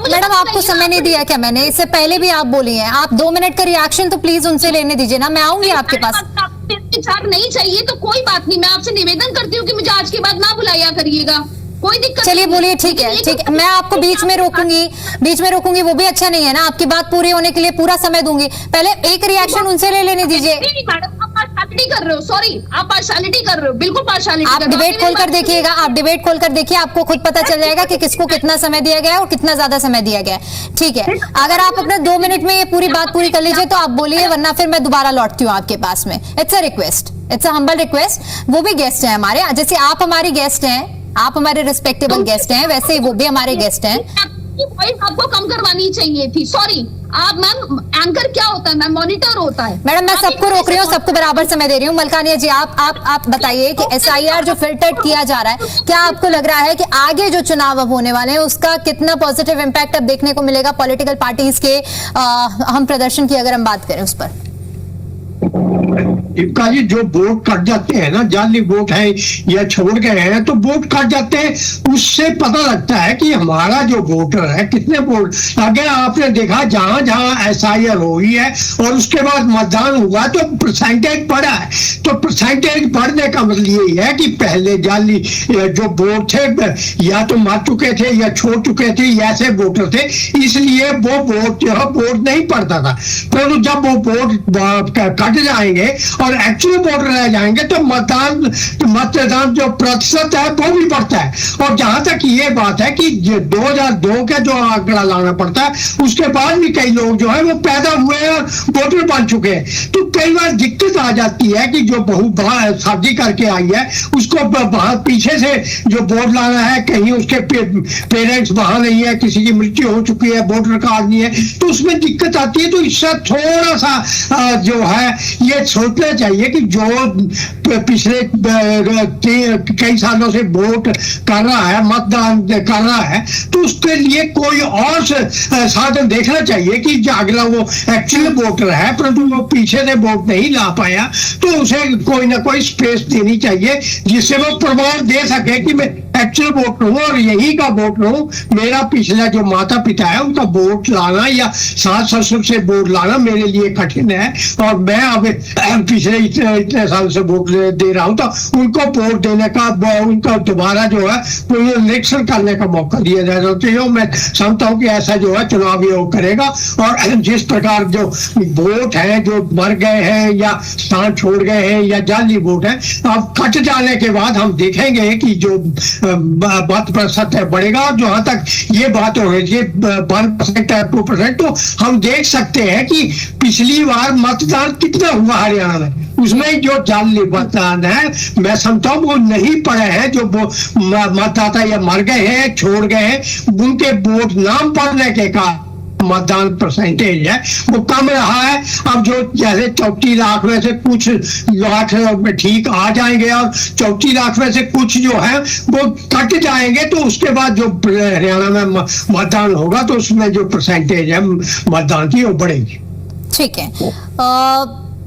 मैडम, आपको समय नहीं दिया क्या मैंने? इससे पहले भी आप बोली हैं, आप 2 मिनट का रिएक्शन तो प्लीज उनसे लेने दीजिए ना, मैं आऊंगी आपके पास। विचार नहीं चाहिए तो कोई बात नहीं, मैं आपसे निवेदन करती हूँ कि मुझे आज के बाद ना बुलाया करिएगा, कोई दिक्कत। चलिए बोलिए, ठीक है, ठीक है, मैं आपको बीच में रोकूंगी, वो भी अच्छा नहीं है ना। आपकी बात पूरी होने के लिए पूरा समय दूंगी, पहले एक रिएक्शन उनसे ले लेने दीजिए। पार्शलिटी कर रहे हो, सॉरी, आप पार्शलिटी कर रहे हो, बिल्कुल पार्शलिटी। आप डिबेट खोलकर देखिएगा, आप डिबेट खोलकर देखिए, आपको खुद पता चल जाएगा कि किसको कितना समय दिया गया है और कितना ज्यादा समय दिया गया है। ठीक है, अगर आप अपने 2 मिनट में ये पूरी बात पूरी कर लीजिए तो आप बोलिए, वरना फिर मैं दोबारा लौटती हूँ आपके पास में। It's a request, it's a humble request. वो भी गेस्ट हैं हमारे, जैसे आप हमारी गेस्ट हैं, आप हमारे रिस्पेक्टेबल गेस्ट हैं, वैसे ही वो भी हमारे गेस्ट हैं। वॉइस आपको कम करवानी चाहिए थी, सॉरी। आप मैम, एंकर क्या होता है मैम? मॉनिटर होता है। मैडम, मैं सबको रोक रही हूँ, सबको बराबर समय दे रही हूँ। मलकानिया जी, आप बताइए कि SIR जो फिल्टर्ड किया जा रहा है, क्या आपको लग रहा है कि आगे जो चुनाव अब होने वाले हैं उसका कितना पॉजिटिव इम्पैक्ट अब देखने को मिलेगा पॉलिटिकल पार्टीज के हम प्रदर्शन की अगर हम बात करें उस पर? इनका जी जो वोट कट जाते हैं ना, जाली वोट है या छोड़ गए हैं तो वोट कट जाते हैं, उससे पता लगता है कि हमारा जो वोटर है कितने वोट। अगर आपने देखा जहां जहां SIR हुई है और उसके बाद मतदान हुआ तो परसेंटेज बढ़ा है, तो परसेंटेज बढ़ने का मतलब यही है कि पहले जाली जो वोट थे या तो मर चुके थे या छोड़ चुके थे, ऐसे वोटर थे, इसलिए वो वोट जो है वोट नहीं पड़ता था। परंतु जब वो वोट कट जाएंगे और एक्चुअल वोटर रह जाएंगे तो मतदान जो प्रतिशत है वो भी बढ़ता है। और जहां तक ये बात है कि 2002 का जो आंकड़ा लाना पड़ता है, उसके बाद भी कई लोग जो है वो पैदा हुए हैं और वोटर बन चुके हैं, तो कई बार दिक्कत आ जाती है कि जो बहू शादी करके आई है उसको पीछे से जो वोट लाना है, कहीं उसके पेरेंट्स वहां नहीं है, किसी की मृत्यु हो चुकी है, वोटर कार्ड नहीं है, तो उसमें दिक्कत आती है। तो इससे थोड़ा सा जो है ये सोचना चाहिए कि जो पिछले कई सालों से वोट कर रहा है, मतदान कर रहा है, तो उसके लिए कोई और साधन देखना चाहिए कि अगला वो एक्चुअल वोटर है परंतु वो पीछे से वोट नहीं ला पाया, तो उसे कोई ना कोई स्पेस देनी चाहिए जिससे वो प्रमाण दे सके कि मैं एक्चुअल वोटर हूँ और यही का वोटर हूँ। मेरा पिछला जो माता पिता है उनका वोट लाना या सास ससुर से वोट लाना मेरे लिए कठिन है, और मैं अब पिछले इतने साल से वोट दे रहा हूँ, तो उनको वोट देने का, उनको दोबारा जो है इलेक्शन करने का मौका दिया जाएगा। तो मैं समझता हूँ कि ऐसा जो है चुनाव योग करेगा, और जिस प्रकार जो वोट है जो मर गए हैं या स्थान छोड़ गए हैं या जाली वोट है, अब कट जाने के बाद हम देखेंगे कि जो मत प्रतिशत है बढ़ेगा। और जहां तक ये बात हो रही है 1% या 2%, तो हम देख सकते हैं कि पिछली बार मतदान कितना हुआ हरियाणा में, उसमें जो जाली मतदान है मैं समझता हूँ वो नहीं पड़े हैं, जो मतदाता या मर गए हैं, छोड़ गए हैं, उनके वोट नाम पड़ने के कारण मतदान परसेंटेज है वो कम रहा है। अब जो जैसे 34 लाख में से कुछ लाख ठीक आ जाएंगे और 34 लाख में से कुछ जो है वो कट जाएंगे, तो उसके बाद जो हरियाणा में मतदान होगा तो उसमें जो परसेंटेज है मतदान की वो बढ़ेगी। ठीक है,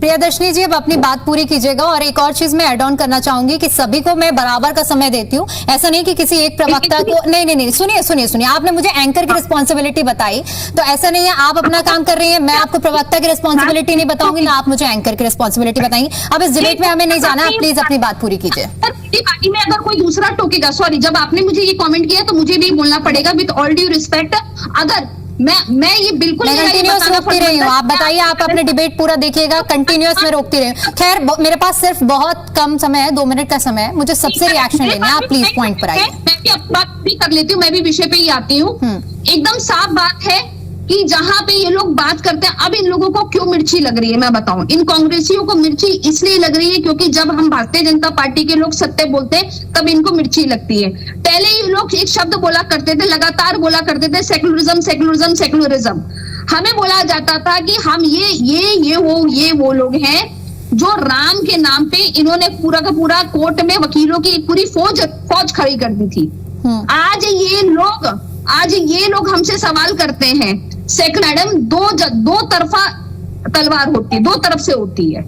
प्रियदर्शनी जी अब अपनी बात पूरी कीजिएगा। और एक और चीज मैं ऐड ऑन करना चाहूंगी कि सभी को मैं बराबर का समय देती हूँ, ऐसा नहीं कि किसी एक प्रवक्ता को। नहीं, सुनिए, आपने मुझे एंकर की रिस्पॉन्सिबिलिटी बताई, तो ऐसा नहीं है आप अपना काम कर रही हैं, मैं आपको प्रवक्ता की रिस्पॉन्सिबिलिटी नहीं बताऊंगी, ना आप मुझे एंकर की रिस्पॉन्सिबिलिटी बताएंगी। अब इस डिबेट में हमें नहीं जाना, प्लीज अपनी बात पूरी कीजिए। मेरी पार्टी में अगर कोई दूसरा टोकेगा, सॉरी, जब आपने मुझे ये कमेंट किया तो मुझे भी बोलना पड़ेगा विद ऑल ड्यू रिस्पेक्ट। अगर मैं ये बिल्कुल मैं मेरा ये कंटिन्यूअस बताना रोकती रही हूँ, आप फर्ज बताइए, आप अपने डिबेट पूरा देखिएगा, कंटिन्यूअस में रोकती रही हूँ। खैर मेरे पास सिर्फ बहुत कम समय है, 2 मिनट का समय है, मुझे सबसे रिएक्शन लेना है, आप प्लीज पॉइंट पर आइए। मैं भी अपनी बात भी कर लेती हूँ, मैं भी विषय पे ही आती हूँ। एकदम साफ बात है कि जहां पे ये लोग बात करते हैं, अब इन लोगों को क्यों मिर्ची लग रही है मैं बताऊं। इन कांग्रेसियों को मिर्ची इसलिए लग रही है क्योंकि जब हम भारतीय जनता पार्टी के लोग सत्य बोलते हैं तब इनको मिर्ची लगती है। पहले ये लोग एक शब्द बोला करते थे, लगातार बोला करते थे, सेकुलरिज्म सेकुलरिज्म सेकुलरिज्म। हमें बोला जाता था कि हम ये वो लोग हैं जो राम के नाम पे इन्होंने पूरा का पूरा कोर्ट में वकीलों की एक पूरी फौज खड़ी कर दी थी। आज ये लोग हमसे सवाल करते हैं, मैडम दो तरफा तलवार होती है, 2 तरफ से होती है।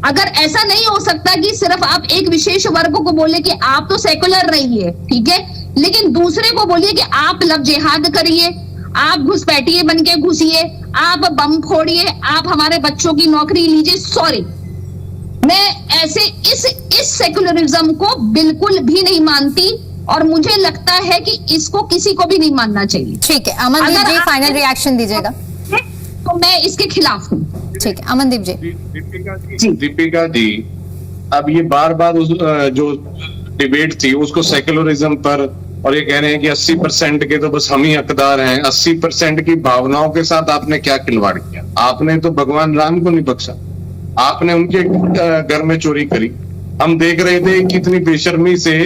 अगर ऐसा नहीं हो सकता कि सिर्फ आप एक विशेष वर्ग को बोले कि आप तो सेकुलर रहिए, ठीक है, लेकिन दूसरे को बोलिए कि आप लव जिहाद करिए, आप घुसपैठिए बन के घुसिए, आप बम फोड़िए, आप हमारे बच्चों की नौकरी लीजिए। सॉरी, मैं ऐसे इस सेकुलरिज्म को बिल्कुल भी नहीं मानती और मुझे लगता है कि इसको किसी को भी नहीं मानना चाहिए। ठीक है, अमनदीप जी फाइनल रिएक्शन दीजिएगा। तो मैं इसके खिलाफ हूँ। ठीक है, अमनदीप जी। दीपिका जी, अब ये बार बार उस जो डिबेट थी उसको सेकुलरिज्म पर, और ये कह रहे हैं कि 80% के तो बस हम ही हकदार हैं। 80% की भावनाओं के साथ आपने क्या खिलवाड़ किया? आपने तो भगवान राम को नहीं बख्शा, आपने उनके घर में चोरी करी। हम देख रहे थे कितनी बेशर्मी से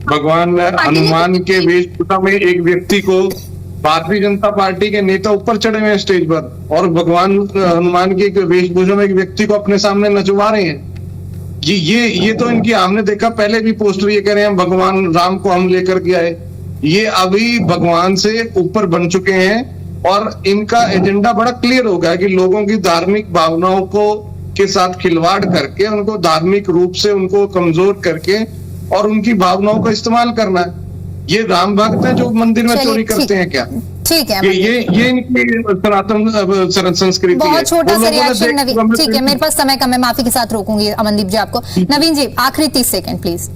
भगवान हनुमान के वेशभूषा में एक व्यक्ति को भारतीय जनता पार्टी के नेता ऊपर चढ़े हुए हैं स्टेज पर, और भगवान हनुमान की वेशभूषा में एक व्यक्ति को अपने सामने नचवा रहे हैं। ये तो इनकी, हमने देखा पहले भी पोस्टर, ये कह रहे हैं भगवान राम को हम लेकर के आए। ये अभी भगवान से ऊपर बन चुके हैं और इनका एजेंडा बड़ा क्लियर हो गया कि लोगों की धार्मिक भावनाओं को के साथ खिलवाड़ करके, उनको धार्मिक रूप से उनको कमजोर करके और उनकी भावनाओं का इस्तेमाल करना है। ये राम भक्त हैं जो मंदिर में चोरी करते हैं क्या? ठीक है, ये इनकी सनातन संस्कृति है। बहुत छोटा सा रिएक्शन नवीन, ठीक है, मेरे पास समय कम है, माफी के साथ रोकूंगी अमनदीप जी आपको। नवीन जी आखिरी 30 सेकंड प्लीज।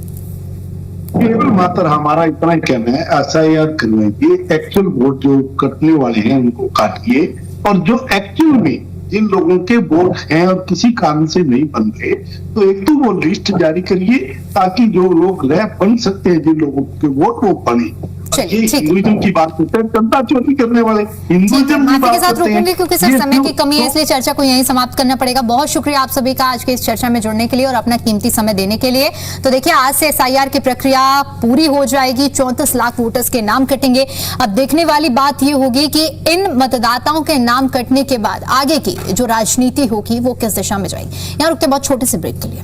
केवल मात्र हमारा इतना ही कहना है, SIR करवाइए, एक्चुअल वोट जो कटने वाले हैं उनको काटिए, और जो एक्चुअल में जिन लोगों के वोट हैं और किसी कारण से नहीं बन रहे, तो एक तो वो लिस्ट जारी करिए ताकि जो लोग बन सकते हैं, जिन लोगों के वोट वो बने। ये हिंदुइज्म की बात करते हैं, जनता चोरी करने वाले हिंदुइज्म की माफी बात के साथ करते हैं। रोकूंगी क्योंकि सर समय की कमी है, इसलिए चर्चा को यहीं समाप्त करना पड़ेगा। बहुत शुक्रिया आप सभी का आज के इस चर्चा में जुड़ने के लिए और अपना कीमती समय देने के लिए। तो देखिए, आज से SIR की प्रक्रिया पूरी हो जाएगी, 34 लाख वोटर्स के नाम कटेंगे। अब देखने वाली बात ये होगी कि इन मतदाताओं के नाम कटने के बाद आगे की जो राजनीति होगी वो किस दिशा में जाएगी। यहाँ रुकते बहुत छोटे से ब्रेक के लिए।